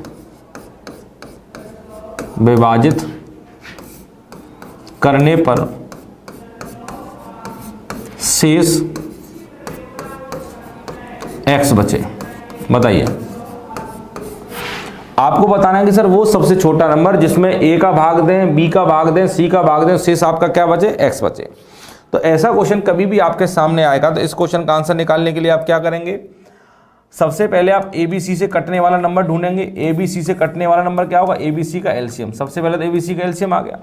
करने पर शेष x बचे। बताइए, आपको बताना है कि सर वो सबसे छोटा नंबर जिसमें A का भाग दें, B का भाग दें, C का भाग दें, शेष आपका क्या बचे? x बचे। तो ऐसा क्वेश्चन कभी भी आपके सामने आएगा तो इस क्वेश्चन का आंसर निकालने के लिए आप क्या करेंगे? सबसे पहले आप ABC से कटने वाला नंबर ढूंढेंगे। ABC से कटने वाला नंबर क्या होगा? ABC का एलसीएम। सबसे पहले तो ABC का एलसीएम आ गया,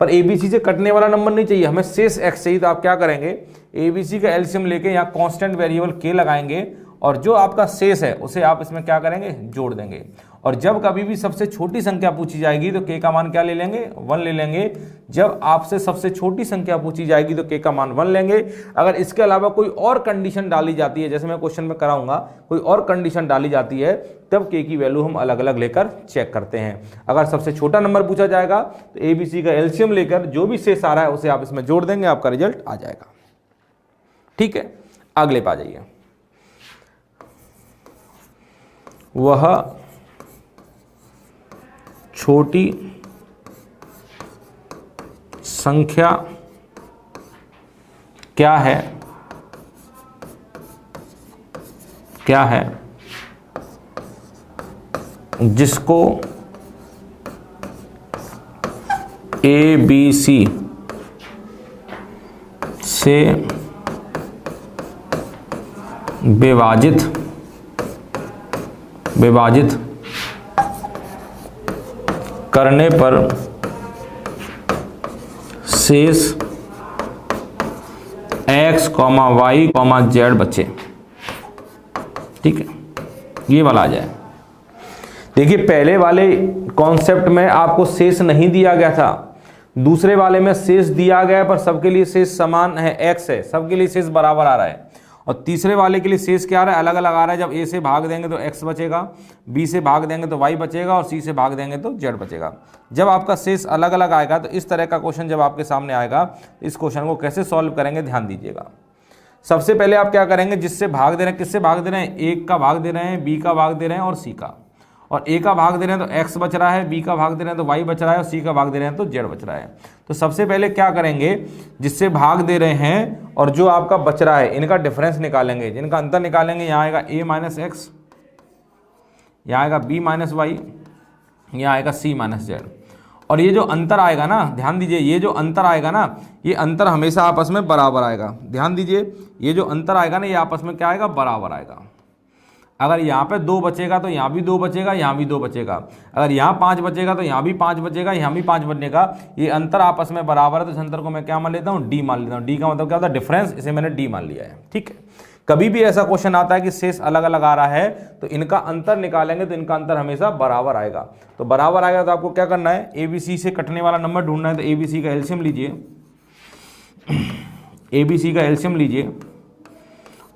पर ABC से कटने वाला नंबर नहीं चाहिए, हमें शेष x चाहिए। तो आप क्या करेंगे? ABC का एलसीएम लेके यहाँ कांस्टेंट वेरिएबल k लगाएंगे, और जो आपका शेष है उसे आप इसमें क्या करेंगे? जोड़ देंगे। और जब कभी भी सबसे छोटी संख्या पूछी जाएगी तो k का मान क्या ले लेंगे? 1 ले लेंगे। जब आपसे सबसे छोटी संख्या पूछी जाएगी तो k का मान 1 लेंगे। अगर इसके अलावा कोई और कंडीशन डाली जाती है, जैसे मैं क्वेश्चन में कराऊंगा, कोई और कंडीशन डाली जाती है, तब k की वैल्यू हम अलग अलग लेकर चेक करते हैं। अगर सबसे छोटा नंबर पूछा जाएगा तो ABC का एलसीएम लेकर जो भी शेष आ रहा है उसे आप इसमें जोड़ देंगे, आपका रिजल्ट आ जाएगा। ठीक है, अगले पे आ जाइए। वह छोटी संख्या क्या है जिसको ए बी सी से विभाजित करने पर शेष x, y, z बचे। ठीक है, ये वाला आ जाए। देखिए पहले वाले कॉन्सेप्ट में आपको शेष नहीं दिया गया था, दूसरे वाले में शेष दिया गया है पर सबके लिए शेष समान है, x है, सबके लिए शेष बराबर आ रहा है। और तीसरे वाले के लिए शेष क्या आ रहा है, अलग अलग आ रहा है। जब a से भाग देंगे तो x बचेगा, b से भाग देंगे तो y बचेगा और c से भाग देंगे तो z बचेगा। जब आपका शेष अलग अलग आएगा तो इस तरह का क्वेश्चन जब आपके सामने आएगा, इस क्वेश्चन को कैसे सॉल्व करेंगे ध्यान दीजिएगा। सबसे पहले आप क्या करेंगे, जिससे भाग दे रहे हैं, किससे भाग दे रहे हैं, एक का भाग दे रहे हैं, b का भाग दे रहे हैं और c का। और a का भाग दे रहे हैं तो x बच रहा है, b का भाग दे रहे हैं तो y बच रहा है और c का भाग दे रहे हैं तो z बच रहा है। तो सबसे पहले क्या करेंगे, जिससे भाग दे रहे हैं और जो आपका बच रहा है इनका डिफरेंस निकालेंगे, जिनका अंतर निकालेंगे। यहाँ आएगा a माइनस एक्स, यहाँ आएगा b माइनस वाई, यहाँ आएगा c माइनस जेड। और ये जो अंतर आएगा ना, ध्यान दीजिए, ये जो अंतर आएगा ना, ये अंतर हमेशा आपस में बराबर आएगा। ध्यान दीजिए, ये जो अंतर आएगा ना, ये आपस में क्या आएगा, बराबर आएगा। अगर यहाँ पे 2 बचेगा तो यहाँ भी 2 बचेगा, यहाँ भी 2 बचेगा। अगर यहाँ 5 बचेगा तो यहाँ भी 5 बचेगा, यहाँ भी 5 बचेगा। ये अंतर आपस में बराबर है, तो इस अंतर को मैं क्या मान लेता हूँ, डी मान लेता हूँ। डी का मतलब क्या होता है, डिफरेंस, इसे मैंने डी मान लिया है। ठीक है, कभी भी ऐसा क्वेश्चन आता है कि शेष अलग अलग आ रहा है तो इनका अंतर निकालेंगे तो इनका अंतर हमेशा बराबर आएगा। तो बराबर आएगा तो आपको क्या करना है, ए बी सी से कटने वाला नंबर ढूंढना है। तो ए बी सी का एलसीएम लीजिए, ए बी सी का एलसीएम लीजिए,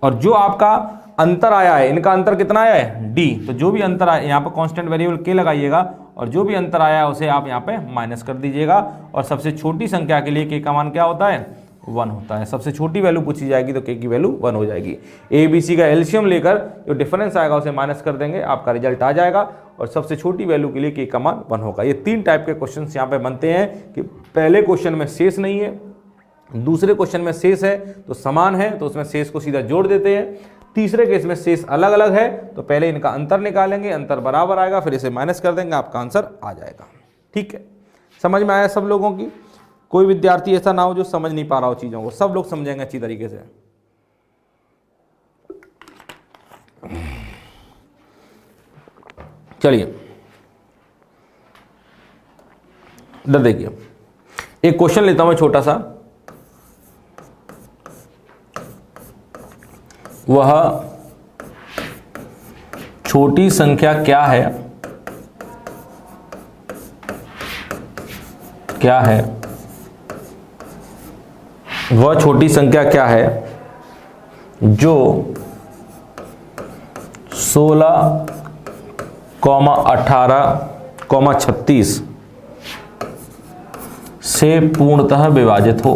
और जो आपका अंतर आया है, इनका अंतर कितना आया है, डी। तो जो भी अंतर आया, यहाँ पर कांस्टेंट वेरिएबल के लगाइएगा और जो भी अंतर आया है उसे आप यहाँ पे माइनस कर दीजिएगा। और सबसे छोटी संख्या के लिए के का मान क्या होता है, 1 होता है। सबसे छोटी वैल्यू पूछी जाएगी तो के की वैल्यू 1 हो जाएगी। ए बी सी का एलसीएम लेकर जो डिफरेंस आएगा उसे माइनस कर देंगे, आपका रिजल्ट आ जाएगा। और सबसे छोटी वैल्यू के लिए के का मान 1 होगा। ये 3 टाइप के क्वेश्चन यहाँ पे बनते हैं कि पहले क्वेश्चन में शेष नहीं है, दूसरे क्वेश्चन में शेष है तो समान है तो उसमें शेष को सीधा जोड़ देते हैं, तीसरे केस में शेष अलग अलग है तो पहले इनका अंतर निकालेंगे, अंतर बराबर आएगा, फिर इसे माइनस कर देंगे, आपका आंसर आ जाएगा। ठीक है, समझ में आया सब लोगों की? कोई विद्यार्थी ऐसा ना हो जो समझ नहीं पा रहा हो चीज़ों को, सब लोग समझेंगे अच्छी तरीके से। चलिए इधर देखिए, एक क्वेश्चन लेता हूं मैं छोटा सा। वह छोटी संख्या क्या है, वह छोटी संख्या क्या है जो 16, 18, 36 से पूर्णतः विभाजित हो,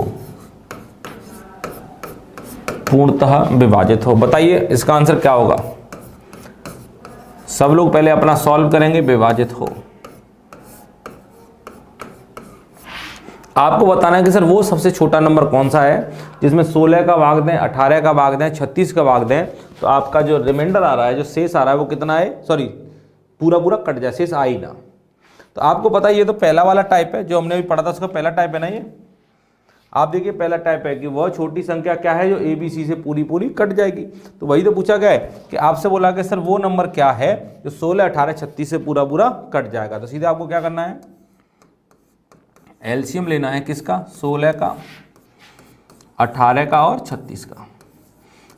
पूर्णतः विभाजित हो। बताइए इसका आंसर क्या होगा? सब लोग पहले अपना सॉल्व करेंगे। विभाजित हो, आपको बताना है कि सर वो सबसे छोटा नंबर कौन सा है जिसमें 16 का भाग दें, 18 का भाग दें, 36 का भाग दें तो आपका जो रिमाइंडर आ रहा है, जो शेष आ रहा है वो कितना है, सॉरी पूरा पूरा कट जाए, शेष आ ही ना। तो आपको पता है ये तो पहला वाला टाइप है जो हमने अभी पढ़ा था, उसका पहला टाइप है ना ये। आप देखिए पहला टाइप है कि वह छोटी संख्या क्या है जो ए बी सी से पूरी पूरी कट जाएगी। तो वही तो पूछा गया है कि आपसे बोला कि सर वो नंबर क्या है जो 16, 18, 36 से पूरा पूरा कट जाएगा। तो सीधे आपको क्या करना है, एलसीएम लेना है किसका, 16 का, 18 का और 36 का।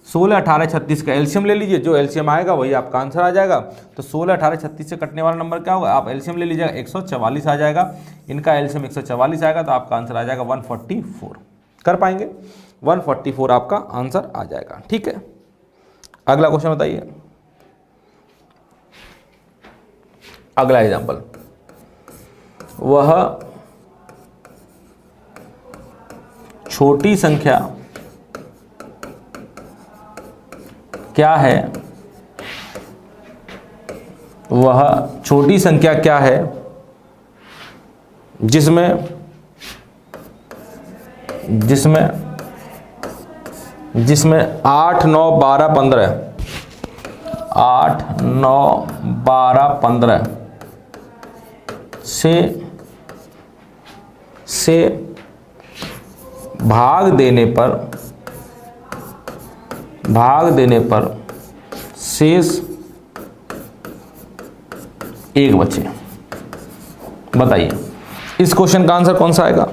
16, 18, 36 का एलसीएम ले लीजिए, जो एलसीएम आएगा वही आपका आंसर आ जाएगा। तो 16, 18, 36 से कटने वाला नंबर क्या होगा, आप एलसीएम ले लीजिएगा, 144 आ जाएगा। इनका एलसीएम 144 आएगा तो आपका आंसर आ जाएगा 144। कर पाएंगे? 144 आपका आंसर आ जाएगा। ठीक है, अगला क्वेश्चन बताइए, अगला एग्जाम्पल। वह छोटी संख्या क्या है, वह छोटी संख्या क्या है जिसमें जिसमें 8, 9, 12, 15, 8, 9, 12, 15 से भाग देने पर शेष 1 बचे। बताइए इस क्वेश्चन का आंसर कौन सा आएगा?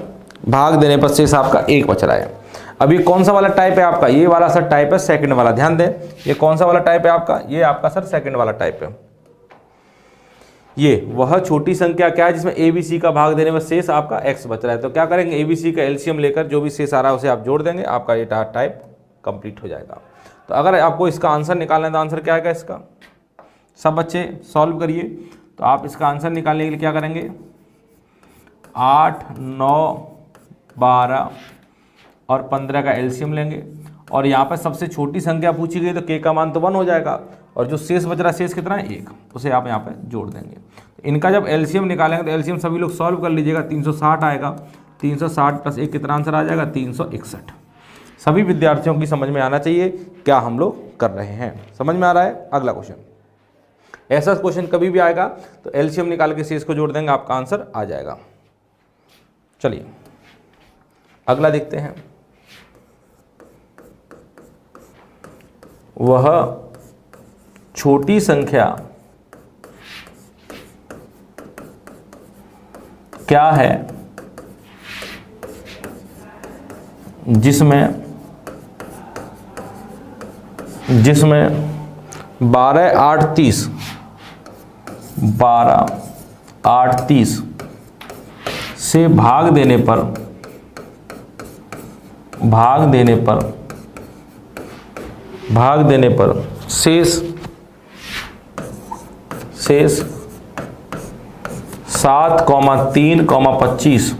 भाग देने पर शेष आपका 1 बच रहा है। अब ये कौन सा वाला टाइप है आपका? ये वाला सर टाइप है सेकंड वाला। ध्यान दें, ये कौन सा वाला टाइप है आपका? ये आपका सर सेकंड वाला टाइप है। ये वह छोटी संख्या क्या है जिसमें ABC का भाग देने पर शेष आपका x बच रहा है। तो क्या करेंगे, ABC का एलसीएम लेकर जो भी शेष आ रहा है उसे आप जोड़ देंगे, आपका ये टाइप कंप्लीट हो जाएगा। तो अगर आपको इसका आंसर निकालना है तो आंसर क्या आएगा इसका? सब बच्चे सॉल्व करिए। तो आप इसका आंसर निकालने के लिए क्या करेंगे, 8, 9, 12 और 15 का एलसीएम लेंगे और यहाँ पर सबसे छोटी संख्या पूछी गई तो k का मान तो 1 हो जाएगा और जो शेष बच रहा है, शेष कितना है 1, उसे आप यहाँ पे जोड़ देंगे। इनका जब एलसीएम निकालेंगे तो एलसीएम सभी लोग सॉल्व कर लीजिएगा। 360 आएगा, 360 + 1 कितना आंसर आ जाएगा? 361। सभी विद्यार्थियों की समझ में आना चाहिए क्या हम लोग कर रहे हैं। समझ में आ रहा है? अगला क्वेश्चन, ऐसा क्वेश्चन कभी भी आएगा तो एलसीएम निकाल के शेष को जोड़ देंगे, आपका आंसर आ जाएगा। चलिए अगला देखते हैं। वह छोटी संख्या क्या है जिसमें 12, 8, 30 से भाग देने पर शेष 7,3,25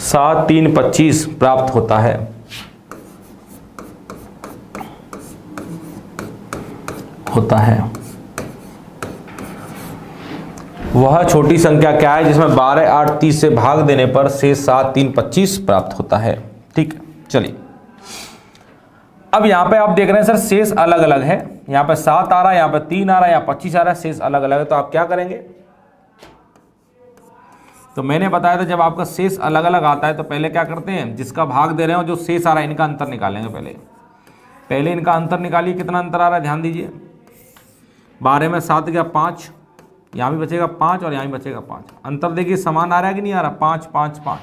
7,3,25 प्राप्त होता है। वह छोटी संख्या क्या है जिसमें 12, 8, 30 से भाग देने पर शेष 7,3,25 प्राप्त होता है। ठीक है, चलिए अब यहां पे आप देख रहे हैं सर शेष अलग अलग है। यहां पे 7 आ रहा है, यहां पे 3 आ रहा है, यहां 25 आ रहा है, शेष अलग अलग है। तो आप क्या करेंगे, तो मैंने बताया था जब आपका शेष अलग अलग आता है तो पहले क्या करते हैं, जिसका भाग दे रहे हो जो शेष आ रहा है इनका अंतर निकालेंगे। पहले इनका अंतर निकालिए, कितना अंतर आ रहा है ध्यान दीजिए। 12 में 7 गया 5, यहाँ भी बचेगा 5 और यहाँ भी बचेगा 5। अंतर देखिए समान आ रहा है कि नहीं आ रहा, 5, 5, 5।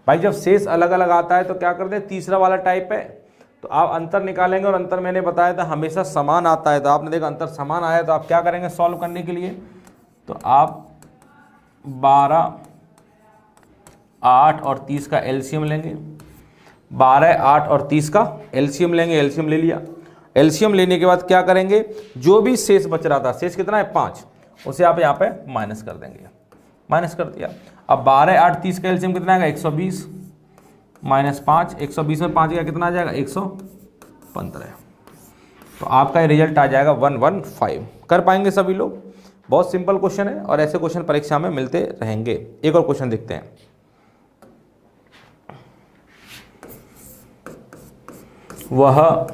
भाई जब शेष अलग अलग आता है तो क्या करते हैं, तीसरा वाला टाइप है तो आप अंतर निकालेंगे और अंतर मैंने बताया था हमेशा समान आता है। तो आपने देखा अंतर समान आया तो आप क्या करेंगे सॉल्व करने के लिए, तो आप 12, 8 और 30 का एलसीएम लेंगे। 12, 8 और 30 का एलसीएम लेंगे, एलसीएम ले लिया। एलसीएम लेने के बाद क्या करेंगे, जो भी शेष बच रहा था, शेष कितना है 5, उसे आप यहाँ पे माइनस कर देंगे। माइनस कर दिया। अब 12, 8, 30 का एलसीएम कितना आएगा 120 माइनस 5, 120 में 5 का कितना आ जाएगा 115। तो आपका ये रिजल्ट आ जाएगा 115। कर पाएंगे सभी लोग? बहुत सिंपल क्वेश्चन है और ऐसे क्वेश्चन परीक्षा में मिलते रहेंगे। एक और क्वेश्चन देखते हैं। वह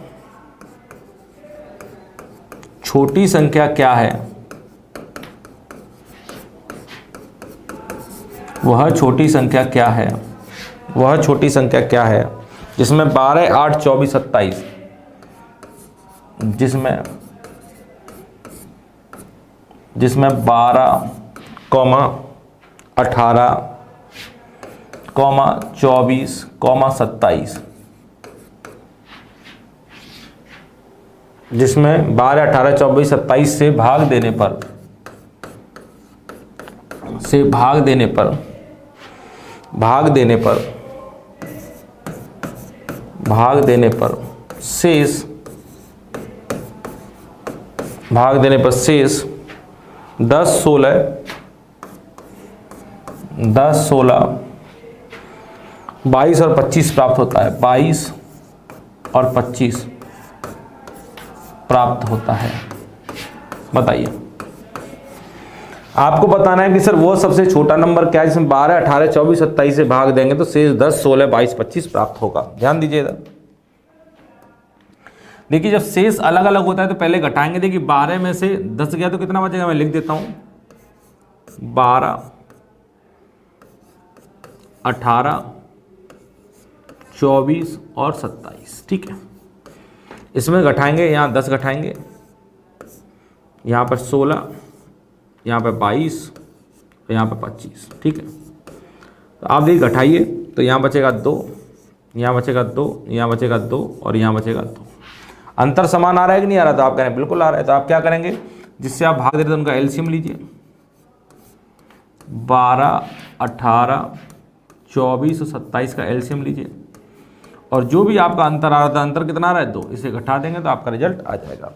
छोटी संख्या क्या है, वह छोटी संख्या क्या है जिसमें 12, 8, 24, 27 जिसमें 12, 18, 24, 27 जिसमें 12, 18, 24, 27 से भाग देने पर शेष 10, 16, 22 और 25 प्राप्त होता है। 22 और 25 प्राप्त होता है। बताइए, आपको बताना है कि सर वो सबसे छोटा नंबर क्या है जिसमें 12, 18, 24, 27 से भाग देंगे तो शेष 10, 16, 22, 25 प्राप्त होगा। ध्यान दीजिएगा। देखिए जब शेष अलग अलग होता है तो पहले घटाएंगे। देखिए 12 में से 10 गया तो कितना बचेगा, मैं लिख देता हूँ 12, 18, 24 और 27। ठीक है, इसमें घटाएंगे, यहाँ 10 घटाएंगे, यहाँ पर 16, यहाँ पर 22, यहाँ पर 25। ठीक है, तो आप देखिए घटाइए तो यहाँ बचेगा 2, यहाँ बचेगा 2, यहाँ बचेगा 2 और यहाँ बचेगा 2। अंतर समान आ रहा है कि नहीं आ रहा? तो आप कह रहे हैं बिल्कुल आ रहा है। तो आप क्या करेंगे, जिससे आप भाग दे रहे थे उनका एलसीएम लीजिए। 12, 18, 24 और 27 का एलसीएम लीजिए, और जो भी आपका अंतर आ रहा था, अंतर कितना आ रहा है 2, इसे घटा देंगे तो आपका रिजल्ट आ जाएगा।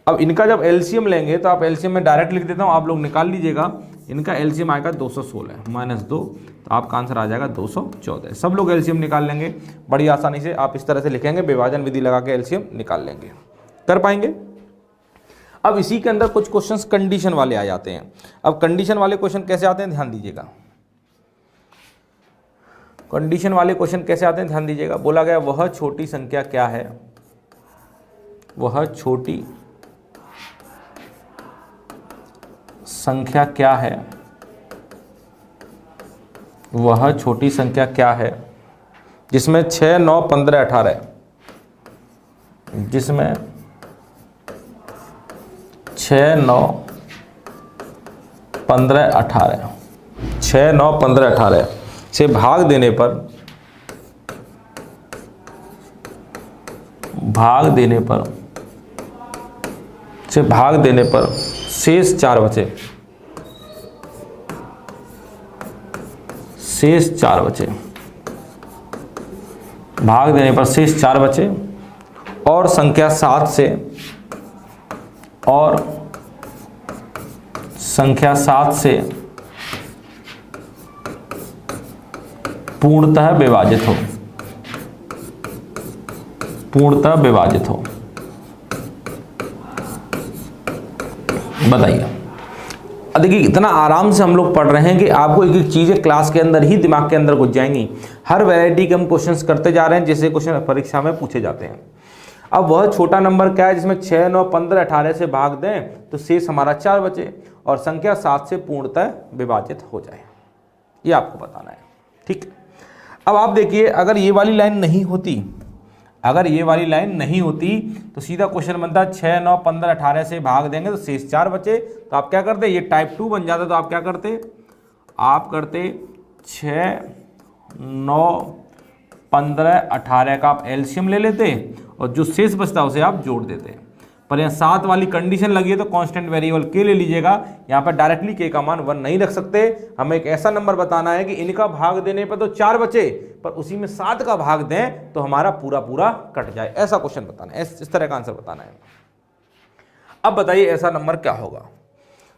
अब इनका जब एलसीएम लेंगे तो आप एलसीएम में डायरेक्ट लिख देता हूँ, आप लोग निकाल लीजिएगा। इनका एलसीएम आएगा 216 -2, तो आपका आंसर आ जाएगा 214। सब लोग एलसीएम निकाल लेंगे बड़ी आसानी से। आप इस तरह से लिखेंगे, विभाजन विधि लगा के एलसीएम निकाल लेंगे, कर पाएंगे। अब इसी के अंदर कुछ क्वेश्चंस कंडीशन वाले आ जाते हैं। अब कंडीशन वाले क्वेश्चन कैसे आते हैं, ध्यान दीजिएगा। कंडीशन वाले क्वेश्चन कैसे आते हैं, ध्यान दीजिएगा। बोला गया वह छोटी संख्या क्या है, वह छोटी संख्या क्या है, वह छोटी संख्या क्या है जिसमें 6, 9, 15, 18, जिसमें 6, 9, 15, 18, 6, 9, 15, 18 से भाग देने पर शेष 4 बचे, शेष 4 बचे, भाग देने पर शेष 4 बचे, और संख्या 7 से, और संख्या 7 से पूर्णतः विभाजित हो, पूर्णतः विभाजित हो। बताइए। देखिए इतना आराम से हम लोग पढ़ रहे हैं कि आपको एक एक चीज़ें क्लास के अंदर ही दिमाग के अंदर घुस जाएंगी। हर वैरायटी के हम क्वेश्चंस करते जा रहे हैं जैसे क्वेश्चन परीक्षा में पूछे जाते हैं। अब वह छोटा नंबर क्या है जिसमें 6, 9, 15, 18 से भाग दें तो शेष हमारा 4 बचे और संख्या 7 से पूर्णतः विभाजित हो जाए, ये आपको बताना है। ठीक, अब आप देखिए अगर ये वाली लाइन नहीं होती, अगर ये वाली लाइन नहीं होती तो सीधा क्वेश्चन बनता 6, 9, 15, 18 से भाग देंगे तो शेष 4 बचे, तो आप क्या करते, ये टाइप 2 बन जाता। तो आप क्या करते, आप करते 6, 9, 15, 18 का आप एलसीएम ले लेते और जो शेष बचता उसे आप जोड़ देते। पर यहाँ 7 वाली कंडीशन लगी है तो कांस्टेंट वेरिएबल के ले लीजिएगा। यहाँ पर डायरेक्टली के का मान 1 नहीं रख सकते। हमें एक ऐसा नंबर बताना है कि इनका भाग देने पर तो 4 बचे पर उसी में 7 का भाग दें तो हमारा पूरा पूरा कट जाए, ऐसा क्वेश्चन बताना है, इस तरह का आंसर बताना है। अब बताइए ऐसा नंबर क्या होगा,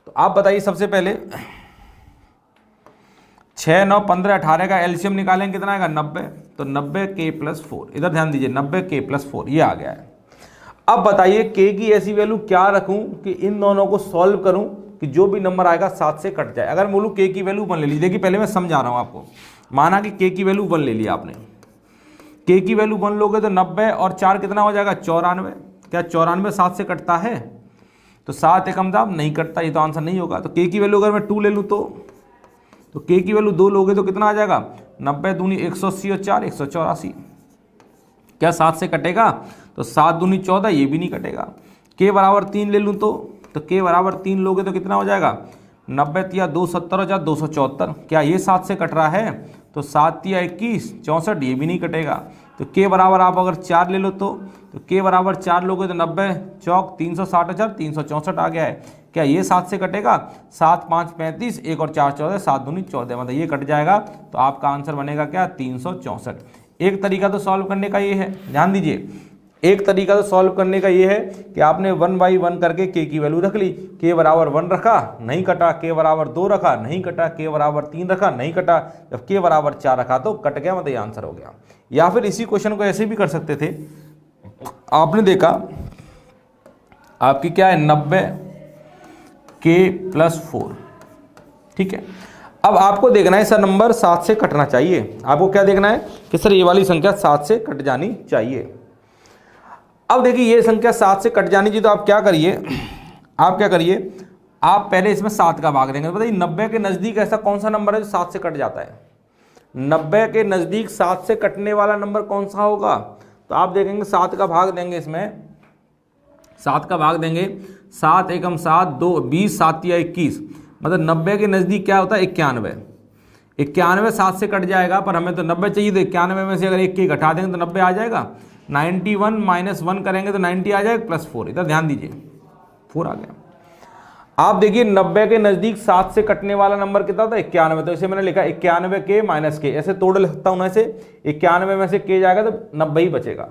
तो आप बताइए सबसे पहले 6, 9, 15, 18 का एलसीएम निकालें कितना आएगा 90, तो 90k+4, इधर ध्यान दीजिए 90k+4 ये आ गया है। अब बताइए k की ऐसी वैल्यू क्या रखूं कि इन दोनों को सॉल्व करूं कि जो भी नंबर आएगा 7 से कट जाए। अगर बोलूं k की वैल्यू 1 ले लीजिए, देखिए पहले मैं समझा रहा हूं आपको। माना कि k की वैल्यू 1 ले लिया आपने, k की वैल्यू 1 लोगे तो 90 और 4 कितना हो जाएगा 94। क्या 94 7 से कटता है, तो 7 एकम दाब नहीं कटता, ये तो आंसर नहीं होगा। तो k की वैल्यू अगर मैं 2 ले लूँ तो k की वैल्यू 2 लोगे तो कितना आ जाएगा 90 दूनी 180 और 4 184। क्या 7 से कटेगा, तो 7 दूनी 14, ये भी नहीं कटेगा। k बराबर 3 ले लूँ तो k बराबर 3 लोगे तो कितना हो जाएगा 90 तिया 270 और 274। क्या ये 7 से कट रहा है, तो 7 तिया 21 64, ये भी नहीं कटेगा। तो k बराबर आप अगर 4 ले लो तो k बराबर 4 लोगे तो 90 चौक 360 364 आ गया है। क्या ये 7 से कटेगा, 7 5 35 1 और 4 14, 7 दूनी 14, मतलब ये कट जाएगा। तो आपका आंसर बनेगा क्या 364। एक तरीका तो सॉल्व करने का ये है, ध्यान दीजिए, एक तरीका तो सॉल्व करने का ये है कि आपने 1 बाई 1 करके k की वैल्यू रख ली। k बराबर 1 रखा नहीं कटा, k बराबर 2 रखा नहीं कटा, k बराबर 3 रखा नहीं कटा, जब k बराबर 4 रखा तो कट गया, मतलब ये आंसर हो गया। या फिर इसी क्वेश्चन को ऐसे भी कर सकते थे, आपने देखा आपकी क्या है 90k+4, ठीक है। अब आपको देखना है सर नंबर 7 से कटना चाहिए, आपको क्या देखना है कि सर ये वाली संख्या 7 से कट जानी चाहिए। अब देखिए ये संख्या 7 से कट जानी चाहिए, तो आप क्या करिए, आप पहले इसमें 7 का भाग देंगे। बताइए 90 के नज़दीक ऐसा कौन सा नंबर है जो 7 से कट जाता है? 90 के नज़दीक 7 से कटने वाला नंबर कौन सा होगा? तो आप देखेंगे 7 का भाग देंगे, इसमें 7 का भाग देंगे, 7 एकम 7, 2 20, 7 या 21, मतलब 90 के नज़दीक क्या होता है? 91। 91 7 से कट जाएगा, पर हमें तो 90 चाहिए, तो 91 में से अगर 1 घटा देंगे तो 90 आ जाएगा। 91 माइनस 1 करेंगे तो 90 आ जाएगा, प्लस 4, इधर ध्यान दीजिए 4 आ गया। आप देखिए 90 के नज़दीक 7 से कटने वाला नंबर कितना था? 91। तो इसे मैंने लिखा 91 के माइनस के, ऐसे तोड़ सकता हूँ ना इसे, 91 में से के जाएगा तो 90 ही बचेगा।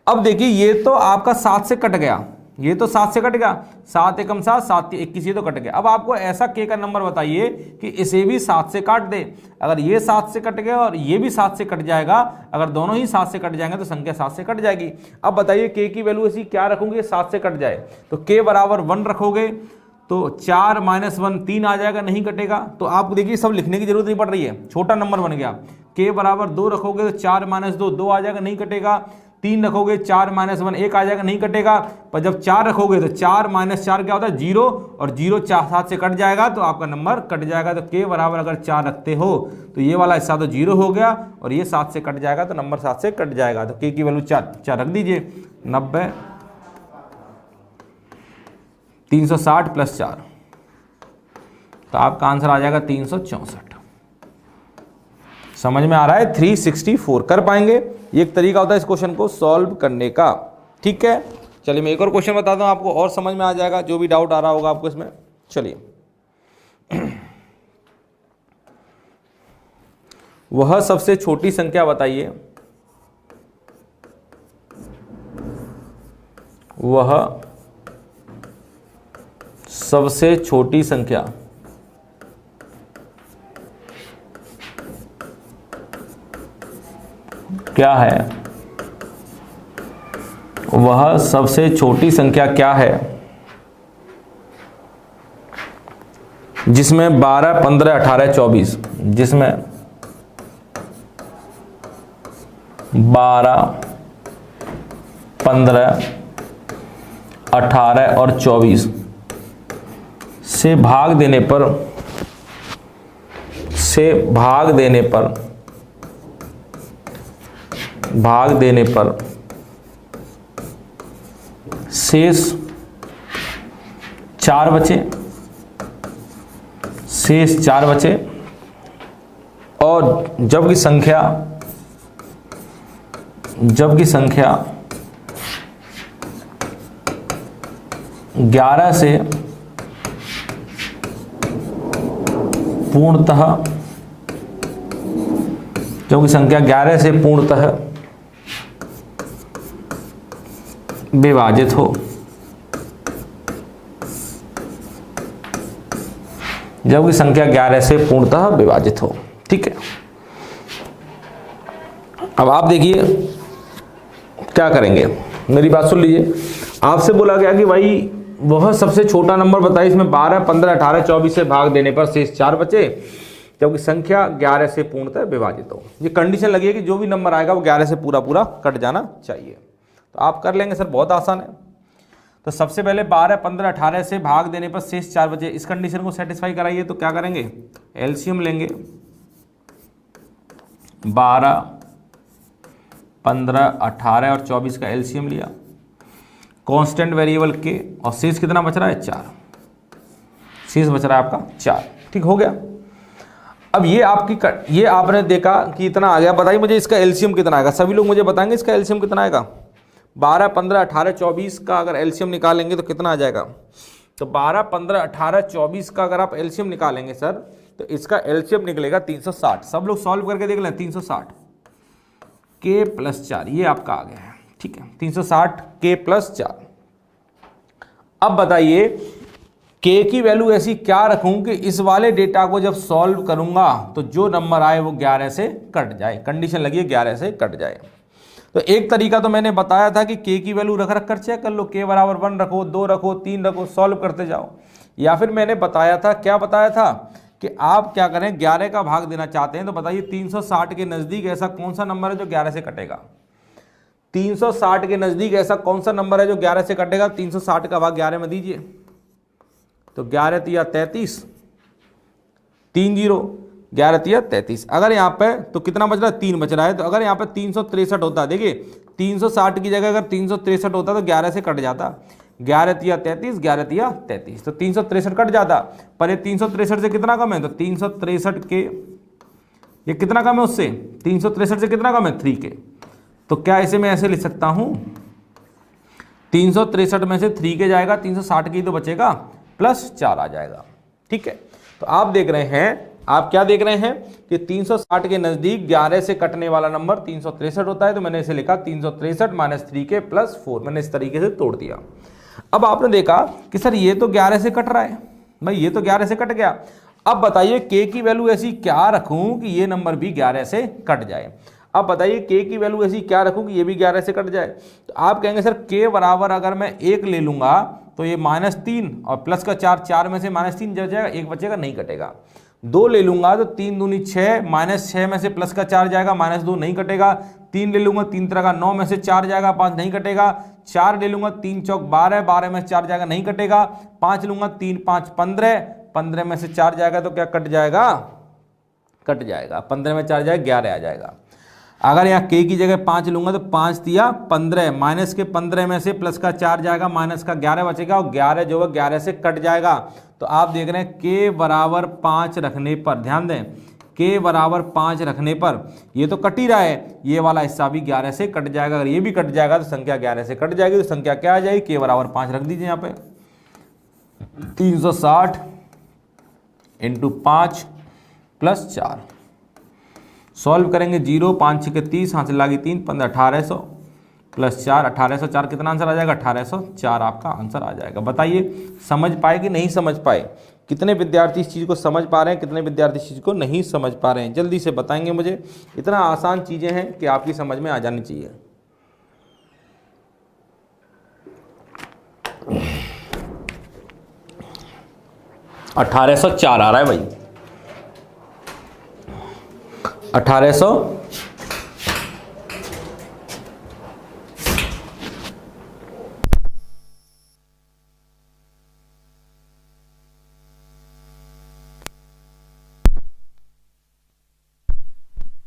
अब देखिए ये तो आपका 7 से कट गया, ये तो 7 से कट गया, 7 एकम 7, 7 21, ये तो कट गया। अब आपको ऐसा के का नंबर बताइए कि इसे भी 7 से काट दे। अगर ये 7 से कट गया और ये भी 7 से कट जाएगा, अगर दोनों ही 7 से कट जाएंगे तो संख्या 7 से कट जाएगी। अब बताइए के की वैल्यू ऐसी क्या रखोगे 7 से कट जाए? तो के बराबर 1 रखोगे तो 4 माइनस 1 3 आ जाएगा, नहीं कटेगा। तो आप देखिए सब लिखने की जरूरत नहीं पड़ रही है, छोटा नंबर बन गया। के बराबर 2 रखोगे तो 4 माइनस 2 2 आ जाएगा, नहीं कटेगा। 3 रखोगे 4 माइनस 1 1 आ जाएगा, नहीं कटेगा। पर जब 4 रखोगे तो 4 माइनस 4 क्या होता है? 0, और 0 7 से कट जाएगा तो आपका नंबर कट जाएगा। तो के बराबर अगर 4 रखते हो तो ये वाला हिस्सा तो 0 हो गया, और ये 7 से कट जाएगा तो नंबर 7 से कट जाएगा। तो के की वैल्यू 4 रख दीजिए। 90 360 प्लस 4, तो आपका आंसर आ जाएगा 364। समझ में आ रहा है? 364 कर पाएंगे। ये एक तरीका होता है इस क्वेश्चन को सॉल्व करने का। ठीक है, चलिए मैं एक और क्वेश्चन बताता हूं आपको, और समझ में आ जाएगा जो भी डाउट आ रहा होगा आपको इसमें। चलिए वह सबसे छोटी संख्या बताइए, वह सबसे छोटी संख्या क्या है? वह सबसे छोटी संख्या क्या है जिसमें 12, 15, 18, 24, जिसमें 12, 15, 18 और 24 से भाग देने पर शेष 4 बचे, और जबकि संख्या 11 से पूर्णतः विभाजित हो। जबकि संख्या 11 से पूर्णतः विभाजित हो। ठीक है, अब आप देखिए क्या करेंगे, मेरी बात सुन लीजिए। आपसे बोला गया कि भाई वह सबसे छोटा नंबर बताइए, इसमें 12, 15, 18, 24 से भाग देने पर शेष 4 बचे, जबकि संख्या 11 से पूर्णतः विभाजित हो। ये कंडीशन लगी है कि जो भी नंबर आएगा वो 11 से पूरा कट जाना चाहिए। तो आप कर लेंगे सर, बहुत आसान है। तो सबसे पहले 12, 15, 18 से भाग देने पर शेष 4 बचे, इस कंडीशन को सेटिस्फाई कराइए। तो क्या करेंगे? एलसीएम लेंगे। 12, 15, 18 और 24 का एलसीएम लिया, कांस्टेंट वेरिएबल के, और शेष कितना बच रहा है? 4। शेष बच रहा है आपका 4। ठीक हो गया। अब ये आपने देखा कि इतना आ गया। बताइए मुझे इसका एलसीएम कितना आएगा? सभी लोग मुझे बताएंगे इसका एलसीएम कितना आएगा? 12, 15, 18, 24 का अगर एलसीएम निकालेंगे तो कितना आ जाएगा? तो 12, 15, 18, 24 का अगर आप एलसीएम निकालेंगे सर, तो इसका एलसीएम निकलेगा 360। सब लोग सॉल्व करके देख लें। 360 के प्लस 4, ये आपका आ गया है। ठीक है, 360 के प्लस 4। अब बताइए के की वैल्यू ऐसी क्या रखूं कि इस वाले डेटा को जब सॉल्व करूंगा तो जो नंबर आए वो 11 से कट जाए। कंडीशन लगी है 11 से कट जाए। तो एक तरीका तो मैंने बताया था कि के की वैल्यू रख कर चेक कर लो। के बराबर 1 रखो, 2 रखो, 3 रखो, सॉल्व करते जाओ। या फिर मैंने बताया था, क्या बताया था कि आप क्या करें, 11 का भाग देना चाहते हैं तो बताइए 360 के नज़दीक ऐसा कौन सा नंबर है जो 11 से कटेगा? 360 के नज़दीक ऐसा कौन सा नंबर है जो 11 से कटेगा? 360 का भाग 11 में दीजिए, तो 11 तिया 33, 30, 11 तिया 33। अगर यहाँ पे तो कितना बच रहा है? 3 बच रहा है। तो अगर यहाँ पे 363 होता, देखिए 360 की जगह अगर 363 होता तो 11 से कट जाता, 11 तिया 33, 11 तिया 33, तो 363 कट जाता। पर ये 363 से कितना कम है? तो 363 के ये कितना कम है उससे? 363 से कितना कम है? 3 के। तो क्या इसे मैं ऐसे लिख सकता हूं, 363 में से 3 के जाएगा, 360 की तो बचेगा, +4 आ जाएगा। ठीक है, तो आप देख रहे हैं, आप क्या देख रहे हैं कि 360 के नजदीक 11 से कटने वाला नंबर 363 होता है। तो मैंने इसे लिखा 363 - 3 के +4, मैंने इस तरीके से तोड़ दिया। अब आपने देखा कि सर ये तो 11 से कट रहा है, भाई ये तो 11 से कट गया। अब बताइए के की वैल्यू ऐसी क्या रखूं कि ये नंबर भी 11 से कट जाए। अब बताइए के की वैल्यू ऐसी क्या रखूं कि ये भी 11 से कट जाए। तो आप कहेंगे सर के बराबर अगर मैं 1 ले लूंगा तो ये -3 और प्लस का 4, 4 में से -3 जब जाएगा, 1 बचेगा, नहीं कटेगा। 2 ले लूंगा तो 3 दूनी 6, -6 में से प्लस का 4 जाएगा, -2 नहीं कटेगा। 3 ले लूंगा, 3 तरह का 9 में से 4 जाएगा, 5 नहीं कटेगा। 4 ले लूंगा, 3 चौक 12, 12 में से 4 जाएगा, नहीं कटेगा। 5 लूंगा, 3 5 15, 15 में से 4 जाएगा तो क्या कट जाएगा? कट जाएगा। 15 में 4 जाएगा, 11 आ जाएगा। अगर यहाँ के की जगह 5 लूंगा तो 5 तिया 15, माइनस के 15 में से प्लस का 4 जाएगा, माइनस का 11 बचेगा, और 11 जो है 11 से कट जाएगा। तो आप देख रहे हैं के बराबर 5 रखने पर, ध्यान दें, के बराबर 5 रखने पर ये तो कट ही रहा है, ये वाला हिस्सा भी 11 से कट जाएगा। अगर ये भी कट जाएगा तो संख्या 11 से कट जाएगी। तो संख्या क्या आ जाएगी? के बराबर 5 रख दीजिए यहाँ पे, 360 × 5 + 4। सॉल्व करेंगे, 0 5 6 के 30, हाथ से लागी 3 15, 1800 + 4, 1804 कितना आंसर आ जाएगा? 1804 आपका आंसर आ जाएगा। बताइए समझ पाए कि नहीं समझ पाए? कितने विद्यार्थी इस चीज़ को समझ पा रहे हैं, कितने विद्यार्थी इस चीज़ को नहीं समझ पा रहे हैं? जल्दी से बताएंगे मुझे। इतना आसान चीज़ें हैं कि आपकी समझ में आ जानी चाहिए। $1804 आ रहा है भाई, 1800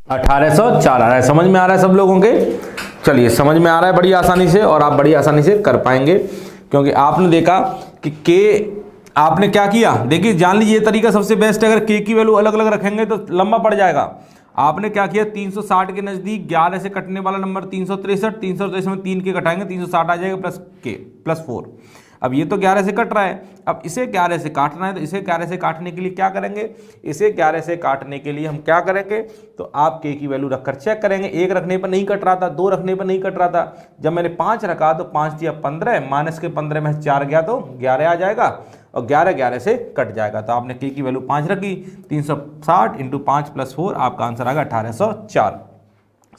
1804 आ रहा है। समझ में आ रहा है सब लोगों के? चलिए, समझ में आ रहा है बड़ी आसानी से, और आप बड़ी आसानी से कर पाएंगे, क्योंकि आपने देखा कि के आपने क्या किया। देखिए जान लीजिए, ये तरीका सबसे बेस्ट है। अगर के की वैल्यू अलग अलग रखेंगे तो लंबा पड़ जाएगा। आपने क्या किया, 360 के नज़दीक 11 से कटने वाला नंबर 363, 363 में 3 के कटाएंगे, 360 आ जाएगा, +4। अब ये तो 11 से कट रहा है, अब इसे 11 से काटना है। तो इसे 11 से काटने के लिए क्या करेंगे? इसे 11 से काटने के लिए हम क्या करेंगे? तो आप के की वैल्यू रखकर चेक करेंगे। 1 रखने पर नहीं कट रहा था, 2 रखने पर नहीं कट रहा था। जब मैंने 5 रखा तो 5 दिया 15, माइनस के 15 में 4 गया तो 11 आ जाएगा, और 11 11 से कट जाएगा। तो आपने के की वैल्यू 5 रखी, 360 × 5 + 4, आपका आंसर आएगा 1804।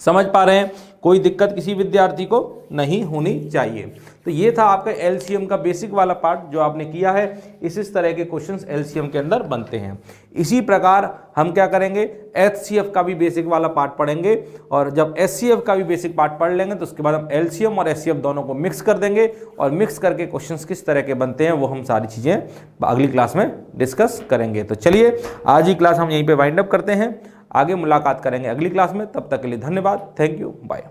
समझ पा रहे हैं? कोई दिक्कत किसी विद्यार्थी को नहीं होनी चाहिए। तो ये था आपका एलसीएम का बेसिक वाला पार्ट जो आपने किया है। इस तरह के क्वेश्चंस एलसीएम के अंदर बनते हैं। इसी प्रकार हम क्या करेंगे, एचसीएफ का भी बेसिक वाला पार्ट पढ़ेंगे, और जब एचसीएफ का भी बेसिक पार्ट पढ़ लेंगे तो उसके बाद हम एलसीएम और एचसीएफ दोनों को मिक्स कर देंगे, और मिक्स करके क्वेश्चंस किस तरह के बनते हैं वो हम सारी चीज़ें अगली क्लास में डिस्कस करेंगे। तो चलिए, आज ही क्लास हम यहीं पर वाइंड अप करते हैं, आगे मुलाकात करेंगे अगली क्लास में। तब तक के लिए धन्यवाद, थैंक यू, बाय।